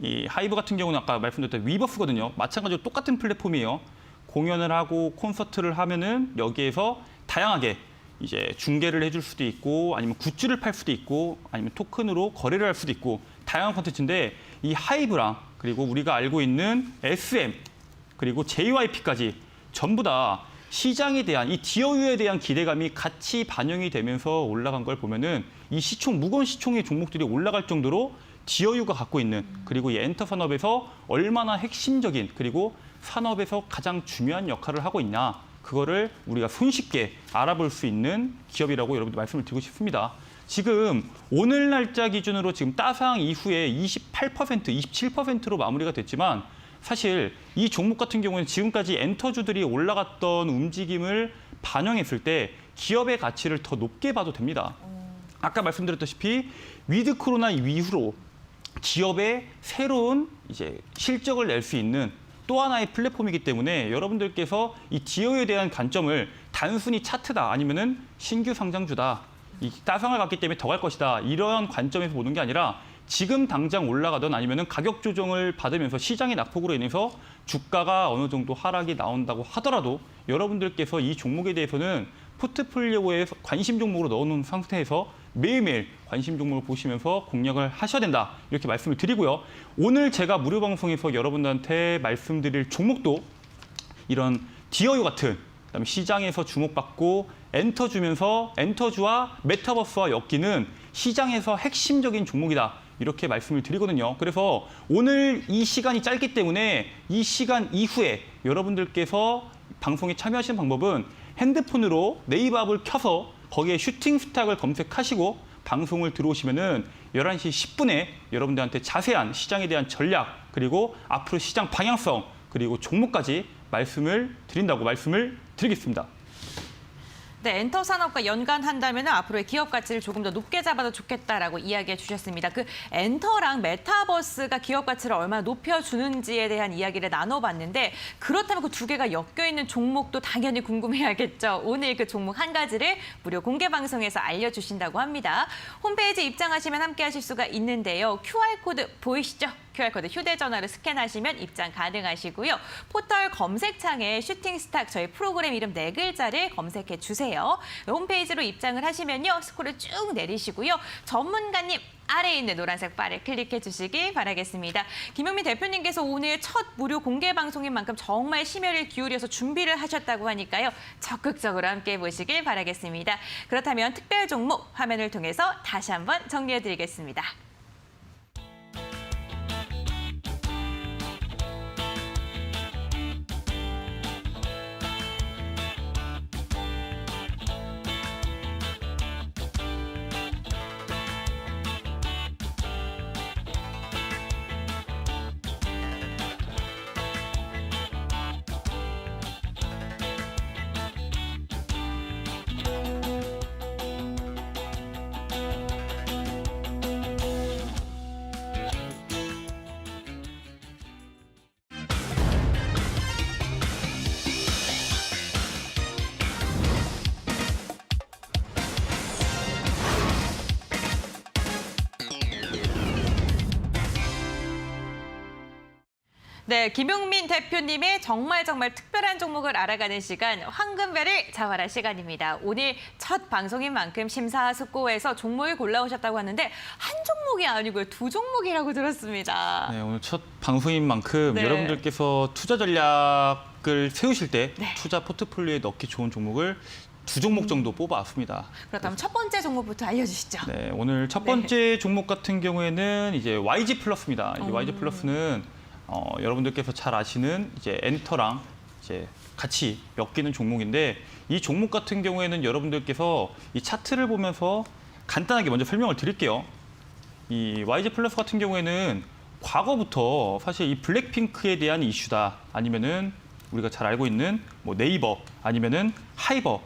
이 하이브 같은 경우는 아까 말씀드렸던 위버스거든요. 마찬가지로 똑같은 플랫폼이에요. 공연을 하고 콘서트를 하면은 여기에서 다양하게 이제 중계를 해줄 수도 있고 아니면 굿즈를 팔 수도 있고 아니면 토큰으로 거래를 할 수도 있고 다양한 콘텐츠인데 이 하이브랑 그리고 우리가 알고 있는 SM 그리고 JYP까지 전부 다 시장에 대한 이 디어유에 대한 기대감이 같이 반영이 되면서 올라간 걸 보면은 이 시총 무거운 시총의 종목들이 올라갈 정도로 디어유가 갖고 있는 그리고 이 엔터 산업에서 얼마나 핵심적인 그리고 산업에서 가장 중요한 역할을 하고 있냐 그거를 우리가 손쉽게 알아볼 수 있는 기업이라고 여러분들 말씀을 드리고 싶습니다. 지금 오늘 날짜 기준으로 지금 따상 이후에 28%, 27%로 마무리가 됐지만 사실 이 종목 같은 경우는 지금까지 엔터주들이 올라갔던 움직임을 반영했을 때 기업의 가치를 더 높게 봐도 됩니다. 아까 말씀드렸다시피 위드 코로나 이후로 기업의 새로운 이제 실적을 낼 수 있는 또 하나의 플랫폼이기 때문에 여러분들께서 이 디어에 대한 관점을 단순히 차트다 아니면은 신규 상장주다 이 따상을 갔기 때문에 더 갈 것이다 이런 관점에서 보는 게 아니라 지금 당장 올라가던 아니면은 가격 조정을 받으면서 시장의 낙폭으로 인해서 주가가 어느 정도 하락이 나온다고 하더라도 여러분들께서 이 종목에 대해서는 포트폴리오에 관심 종목으로 넣어놓은 상태에서 매일매일 관심 종목을 보시면서 공략을 하셔야 된다. 이렇게 말씀을 드리고요. 오늘 제가 무료 방송에서 여러분들한테 말씀드릴 종목도 이런 디어유 같은 그다음에 시장에서 주목받고 엔터주면서 엔터주와 메타버스와 엮이는 시장에서 핵심적인 종목이다. 이렇게 말씀을 드리거든요. 그래서 오늘 이 시간이 짧기 때문에 이 시간 이후에 여러분들께서 방송에 참여하시는 방법은 핸드폰으로 네이버 앱을 켜서 거기에 슈팅 스탁을 검색하시고 방송을 들어오시면은 11시 10분에 여러분들한테 자세한 시장에 대한 전략 그리고 앞으로 시장 방향성 그리고 종목까지 말씀을 드린다고 말씀을 드리겠습니다. 네, 엔터 산업과 연관한다면 앞으로의 기업 가치를 조금 더 높게 잡아도 좋겠다라고 이야기해 주셨습니다. 그 엔터랑 메타버스가 기업 가치를 얼마나 높여주는지에 대한 이야기를 나눠봤는데 그렇다면 그 두 개가 엮여있는 종목도 당연히 궁금해하겠죠. 오늘 그 종목 한 가지를 무료 공개 방송에서 알려주신다고 합니다. 홈페이지 입장하시면 함께 하실 수가 있는데요. QR코드 보이시죠? QR코드 휴대전화로 스캔하시면 입장 가능하시고요. 포털 검색창에 슈팅스탁 저희 프로그램 이름 4글자를 검색해 주세요. 홈페이지로 입장을 하시면요. 스크롤을 쭉 내리시고요. 전문가님 아래에 있는 노란색 바를 클릭해 주시기 바라겠습니다. 김용민 대표님께서 오늘 첫 무료 공개 방송인 만큼 정말 심혈을 기울여서 준비를 하셨다고 하니까요. 적극적으로 함께 보시길 바라겠습니다. 그렇다면 특별 종목 화면을 통해서 다시 한번 정리해 드리겠습니다. 네, 김용민 대표님의 정말 특별한 종목을 알아가는 시간, 황금별을 잡아라 시간입니다. 오늘 첫 방송인 만큼 심사숙고해서 종목을 골라오셨다고 하는데 한 종목이 아니고요. 두 종목이라고 들었습니다. 네, 오늘 첫 방송인 만큼 네. 여러분들께서 투자 전략을 세우실 때 네. 투자 포트폴리오에 넣기 좋은 종목을 두 종목 정도 뽑아왔습니다. 그렇다면 첫 번째 종목부터 알려주시죠. 네, 오늘 첫 번째 종목 같은 경우에는 이제 YG 플러스입니다. 이제 YG 플러스는 여러분들께서 잘 아시는 이제 엔터랑 이제 같이 엮이는 종목인데 이 종목 같은 경우에는 여러분들께서 이 차트를 보면서 간단하게 먼저 설명을 드릴게요. 이 YG 플러스 같은 경우에는 과거부터 사실 이 블랙핑크에 대한 이슈다 아니면은 우리가 잘 알고 있는 뭐 네이버 아니면은 하이브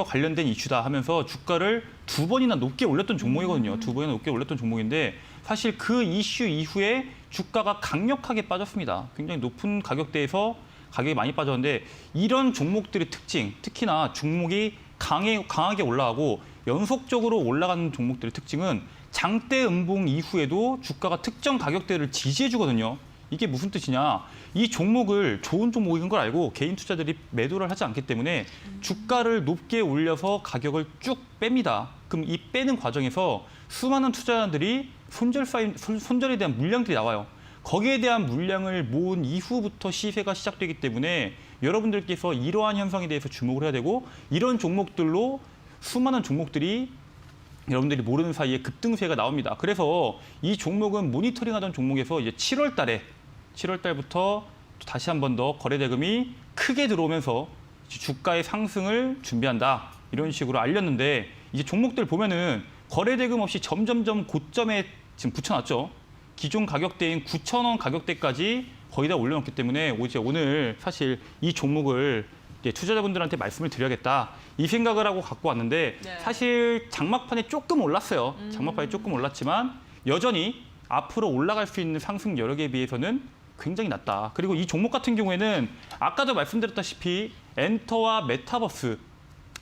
관련된 이슈다 하면서 주가를 두 번이나 높게 올렸던 종목이거든요. 두 번이나 높게 올렸던 종목인데 사실 그 이슈 이후에 주가가 강력하게 빠졌습니다. 굉장히 높은 가격대에서 가격이 많이 빠졌는데 이런 종목들의 특징, 특히나 종목이 강하게 올라가고 연속적으로 올라가는 종목들의 특징은 장대 음봉 이후에도 주가가 특정 가격대를 지지해 주거든요. 이게 무슨 뜻이냐? 이 종목을 좋은 종목인 걸 알고 개인 투자들이 매도를 하지 않기 때문에 주가를 높게 올려서 가격을 쭉 뺍니다. 그럼 이 빼는 과정에서 수많은 투자자들이 손절에 대한 물량들이 나와요. 거기에 대한 물량을 모은 이후부터 시세가 시작되기 때문에 여러분들께서 이러한 현상에 대해서 주목을 해야 되고 이런 종목들로 수많은 종목들이 여러분들이 모르는 사이에 급등세가 나옵니다. 그래서 이 종목은 모니터링하던 종목에서 이제 7월 달부터 다시 한 번 더 거래 대금이 크게 들어오면서 주가의 상승을 준비한다. 이런 식으로 알렸는데 이제 종목들 보면은 거래 대금 없이 점점점 고점에 지금 붙여놨죠. 기존 가격대인 9,000원 가격대까지 거의 다 올려놓기 때문에 오늘 사실 이 종목을 투자자분들한테 말씀을 드려야겠다. 이 생각을 하고 갖고 왔는데 네. 사실 장막판에 조금 올랐어요. 장막판에 조금 올랐지만 여전히 앞으로 올라갈 수 있는 상승 여력에 비해서는 굉장히 낮다. 그리고 이 종목 같은 경우에는 아까도 말씀드렸다시피 엔터와 메타버스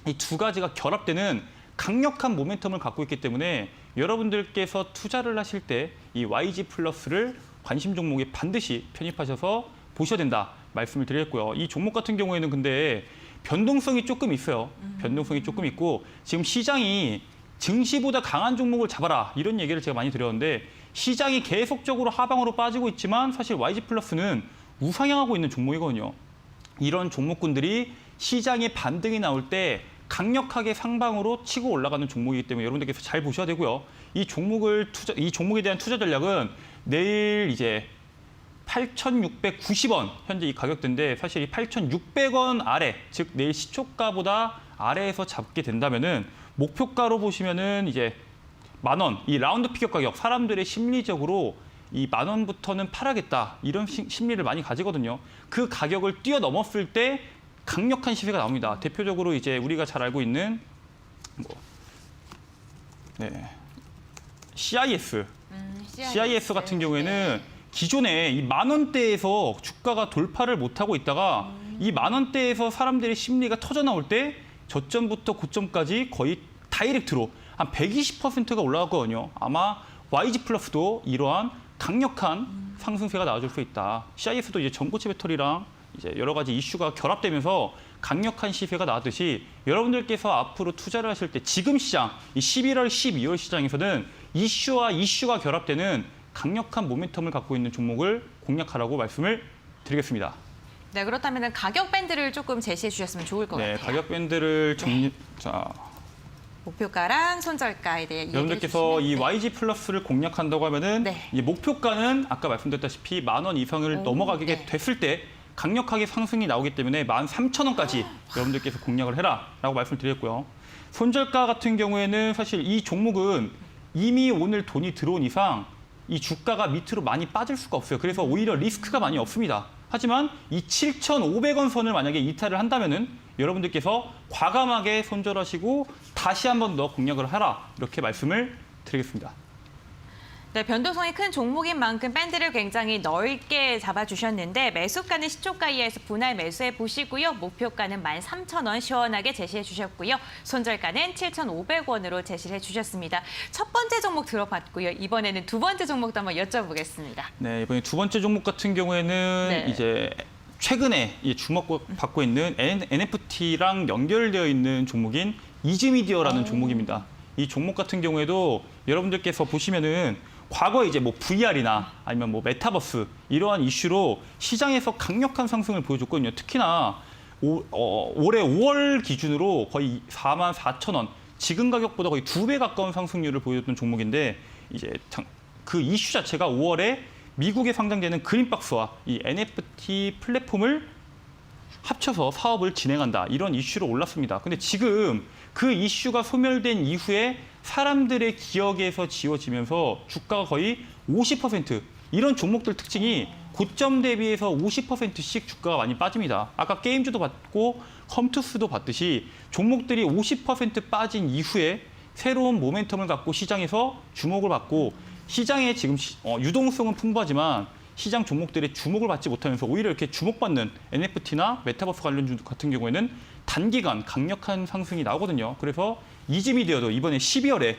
이 두 가지가 결합되는 강력한 모멘텀을 갖고 있기 때문에 여러분들께서 투자를 하실 때 이 YG 플러스를 관심 종목에 반드시 편입하셔서 보셔야 된다 말씀을 드렸고요. 이 종목 같은 경우에는 근데 변동성이 조금 있어요. 변동성이 조금 있고 지금 시장이 증시보다 강한 종목을 잡아라 이런 얘기를 제가 많이 드렸는데 시장이 계속적으로 하방으로 빠지고 있지만 사실 YG 플러스는 우상향하고 있는 종목이거든요. 이런 종목군들이 시장에 반등이 나올 때 강력하게 상방으로 치고 올라가는 종목이기 때문에 여러분들께서 잘 보셔야 되고요. 이 종목에 대한 투자 전략은 내일 이제 8,690원 현재 이 가격대인데 사실 이 8,600원 아래 즉 내일 시초가보다 아래에서 잡게 된다면은 목표가로 보시면은 이제 10,000원 이 라운드 피겨 가격 사람들의 심리적으로 이 10,000원부터는 팔아야겠다 이런 심리를 많이 가지거든요. 그 가격을 뛰어넘었을 때 강력한 시세가 나옵니다. 대표적으로 이제 우리가 잘 알고 있는 CIS 같은 경우에는 기존에 이 10,000원대에서 주가가 돌파를 못하고 있다가 이 10,000원대에서 사람들의 심리가 터져 나올 때 저점부터 고점까지 거의 다이렉트로 한 120%가 올라갔거든요. 아마 YG 플러스도 이러한 강력한 상승세가 나와줄 수 있다. CIS도 이제 전고체 배터리랑 이제 여러 가지 이슈가 결합되면서 강력한 시세가 나왔듯이 여러분들께서 앞으로 투자를 하실 때 지금 시장, 이 11월, 12월 시장에서는 이슈가 결합되는 강력한 모멘텀을 갖고 있는 종목을 공략하라고 말씀을 드리겠습니다. 네, 그렇다면 가격 밴드를 조금 제시해 주셨으면 좋을 것 같아요. 가격 밴드를 목표가랑 손절가에 대해 여러분들께서 이 YG 플러스를 공략한다고 하면은 네. 이 목표가는 아까 말씀드렸다시피 10,000원 이상을 넘어가게 네. 됐을 때 강력하게 상승이 나오기 때문에 13,000원까지 여러분들께서 공략을 해라라고 말씀드렸고요. 손절가 같은 경우에는 사실 이 종목은 이미 오늘 돈이 들어온 이상 이 주가가 밑으로 많이 빠질 수가 없어요. 그래서 오히려 리스크가 많이 없습니다. 하지만 이 7,500원 선을 만약에 이탈을 한다면은 여러분들께서 과감하게 손절하시고 다시 한 번 더 공략을 하라 이렇게 말씀을 드리겠습니다. 네, 변동성이 큰 종목인 만큼 밴드를 굉장히 넓게 잡아주셨는데 매수가는 시초가 이하에서 분할 매수해 보시고요. 목표가는 13,000원 시원하게 제시해 주셨고요. 손절가는 7,500원으로 제시를 해주셨습니다. 첫 번째 종목 들어봤고요. 이번에는 두 번째 종목도 한번 여쭤보겠습니다. 네, 이번에 두 번째 종목 같은 경우에는 네. 이제 최근에 주목받고 있는 NFT랑 연결되어 있는 종목인 이즈미디어라는 종목입니다. 이 종목 같은 경우에도 여러분들께서 보시면은 과거에 이제 뭐 VR이나 아니면 뭐 메타버스 이러한 이슈로 시장에서 강력한 상승을 보여줬거든요. 특히나 올해 5월 기준으로 거의 44,000원, 지금 가격보다 거의 2배 가까운 상승률을 보여줬던 종목인데 이제 그 이슈 자체가 5월에 미국에 상장되는 그린박스와 이 NFT 플랫폼을 합쳐서 사업을 진행한다. 이런 이슈로 올랐습니다. 근데 지금 그 이슈가 소멸된 이후에 사람들의 기억에서 지워지면서 주가가 거의 50%, 이런 종목들 특징이 고점 대비해서 50%씩 주가가 많이 빠집니다. 아까 게임주도 봤고 컴투스도 봤듯이 종목들이 50% 빠진 이후에 새로운 모멘텀을 갖고 시장에서 주목을 받고 시장에 지금 유동성은 풍부하지만 시장 종목들의 주목을 받지 못하면서 오히려 이렇게 주목받는 NFT나 메타버스 관련주 같은 경우에는 단기간 강력한 상승이 나오거든요. 그래서 이즈미디어도 이번에 12월에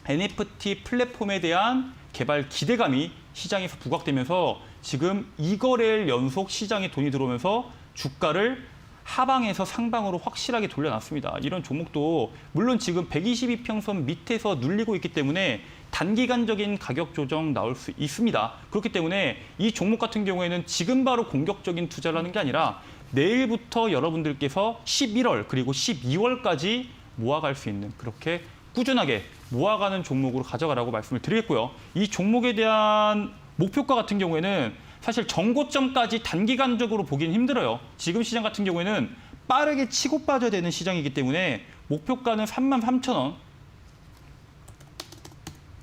NFT 플랫폼에 대한 개발 기대감이 시장에서 부각되면서 지금 2거래일 연속 시장에 돈이 들어오면서 주가를 하방에서 상방으로 확실하게 돌려놨습니다. 이런 종목도 물론 지금 122평선 밑에서 눌리고 있기 때문에 단기간적인 가격 조정 나올 수 있습니다. 그렇기 때문에 이 종목 같은 경우에는 지금 바로 공격적인 투자를 하는 게 아니라 내일부터 여러분들께서 11월 그리고 12월까지 모아갈 수 있는, 그렇게 꾸준하게 모아가는 종목으로 가져가라고 말씀을 드리겠고요. 이 종목에 대한 목표가 같은 경우에는 사실 정고점까지 단기간적으로 보기는 힘들어요. 지금 시장 같은 경우에는 빠르게 치고 빠져야 되는 시장이기 때문에 목표가는 33,000원.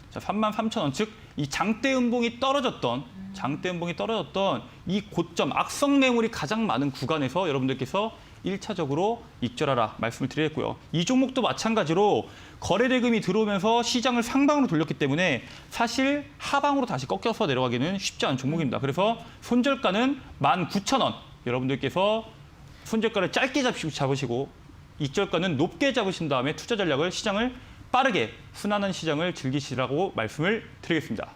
자, 33,000원, 즉 이 장대 음봉이 떨어졌던 이 고점, 악성 매물이 가장 많은 구간에서 여러분들께서 1차적으로 익절하라 말씀을 드리겠고요. 이 종목도 마찬가지로 거래 대금이 들어오면서 시장을 상방으로 돌렸기 때문에 사실 하방으로 다시 꺾여서 내려가기는 쉽지 않은 종목입니다. 그래서 손절가는 19,000원. 여러분들께서 손절가를 짧게 잡으시고 익절가는 높게 잡으신 다음에 투자 전략을 시장을 빠르게 순환한 시장을 즐기시라고 말씀을 드리겠습니다.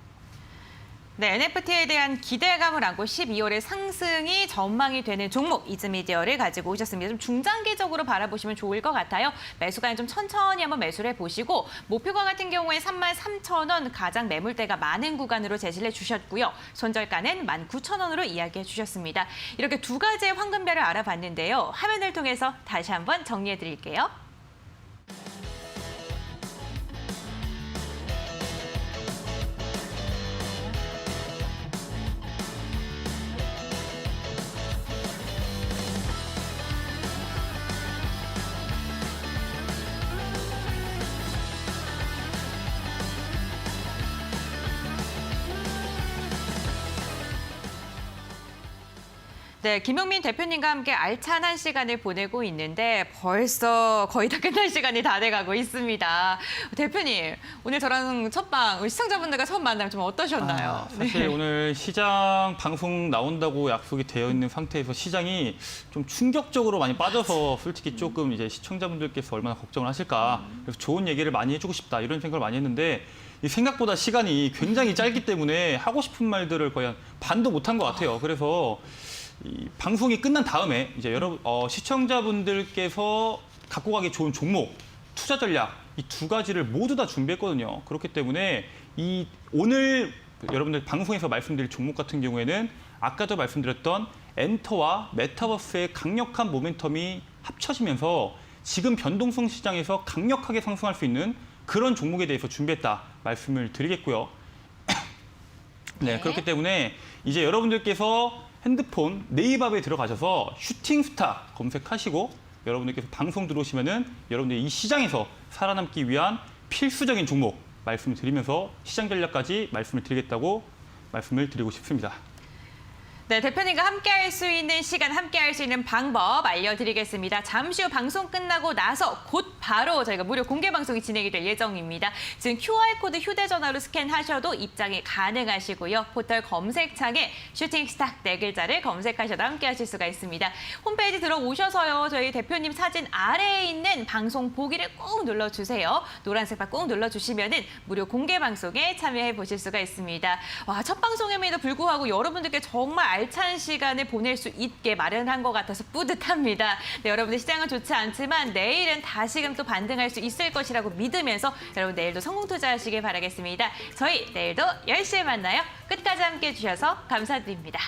네, NFT에 대한 기대감을 안고 12월에 상승이 전망이 되는 종목 이즈미디어를 가지고 오셨습니다. 좀 중장기적으로 바라보시면 좋을 것 같아요. 매수가는 좀 천천히 한번 매수를 해보시고 목표가 같은 경우에 33,000원 가장 매물대가 많은 구간으로 제시를 해주셨고요. 손절가는 19,000원으로 이야기해 주셨습니다. 이렇게 두 가지의 황금별을 알아봤는데요. 화면을 통해서 다시 한번 정리해 드릴게요. 네, 김용민 대표님과 함께 알찬한 시간을 보내고 있는데 벌써 거의 다 끝날 시간이 다 돼가고 있습니다. 대표님, 오늘 저랑 첫방 우리 시청자분들과 처음 만나면 좀 어떠셨나요? 사실 네. 오늘 시장 방송 나온다고 약속이 되어 있는 상태에서 시장이 좀 충격적으로 많이 빠져서 솔직히 조금 이제 시청자분들께서 얼마나 걱정을 하실까, 그래서 좋은 얘기를 많이 해주고 싶다 이런 생각을 많이 했는데 이 생각보다 시간이 굉장히 짧기 때문에 하고 싶은 말들을 거의 한 반도 못한 것 같아요. 그래서 이 방송이 끝난 다음에 이제 여러분 시청자분들께서 갖고 가기 좋은 종목, 투자 전략 이 두 가지를 모두 다 준비했거든요. 그렇기 때문에 이 오늘 여러분들 방송에서 말씀드릴 종목 같은 경우에는 아까도 말씀드렸던 엔터와 메타버스의 강력한 모멘텀이 합쳐지면서 지금 변동성 시장에서 강력하게 상승할 수 있는 그런 종목에 대해서 준비했다 말씀을 드리겠고요. 네, 그렇기 때문에 이제 여러분들께서 핸드폰 네이버에 들어가셔서 슈팅스타 검색하시고 여러분들께서 방송 들어오시면은 여러분들이 이 시장에서 살아남기 위한 필수적인 종목 말씀을 드리면서 시장 전략까지 말씀을 드리겠다고 말씀을 드리고 싶습니다. 네, 대표님과 함께할 수 있는 시간, 함께할 수 있는 방법 알려드리겠습니다. 잠시 후 방송 끝나고 나서 곧 바로 저희가 무료 공개 방송이 진행이 될 예정입니다. 지금 QR코드 휴대전화로 스캔하셔도 입장이 가능하시고요. 포털 검색창에 슈팅스타 네 글자를 검색하셔도 함께 하실 수가 있습니다. 홈페이지 들어오셔서요. 저희 대표님 사진 아래에 있는 방송 보기를 꾹 눌러주세요. 노란색 바 꾹 눌러주시면은 무료 공개 방송에 참여해 보실 수가 있습니다. 와, 첫 방송임에도 불구하고 여러분들께 정말 알찬 시간을 보낼 수 있게 마련한 것 같아서 뿌듯합니다. 네, 여러분들 시장은 좋지 않지만 내일은 다시금 또 반등할 수 있을 것이라고 믿으면서 여러분 내일도 성공 투자하시길 바라겠습니다. 저희 내일도 10시에 만나요. 끝까지 함께해 주셔서 감사드립니다.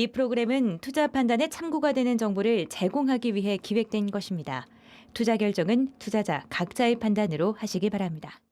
이 프로그램은 투자 판단에 참고가 되는 정보를 제공하기 위해 기획된 것입니다. 투자 결정은 투자자 각자의 판단으로 하시기 바랍니다.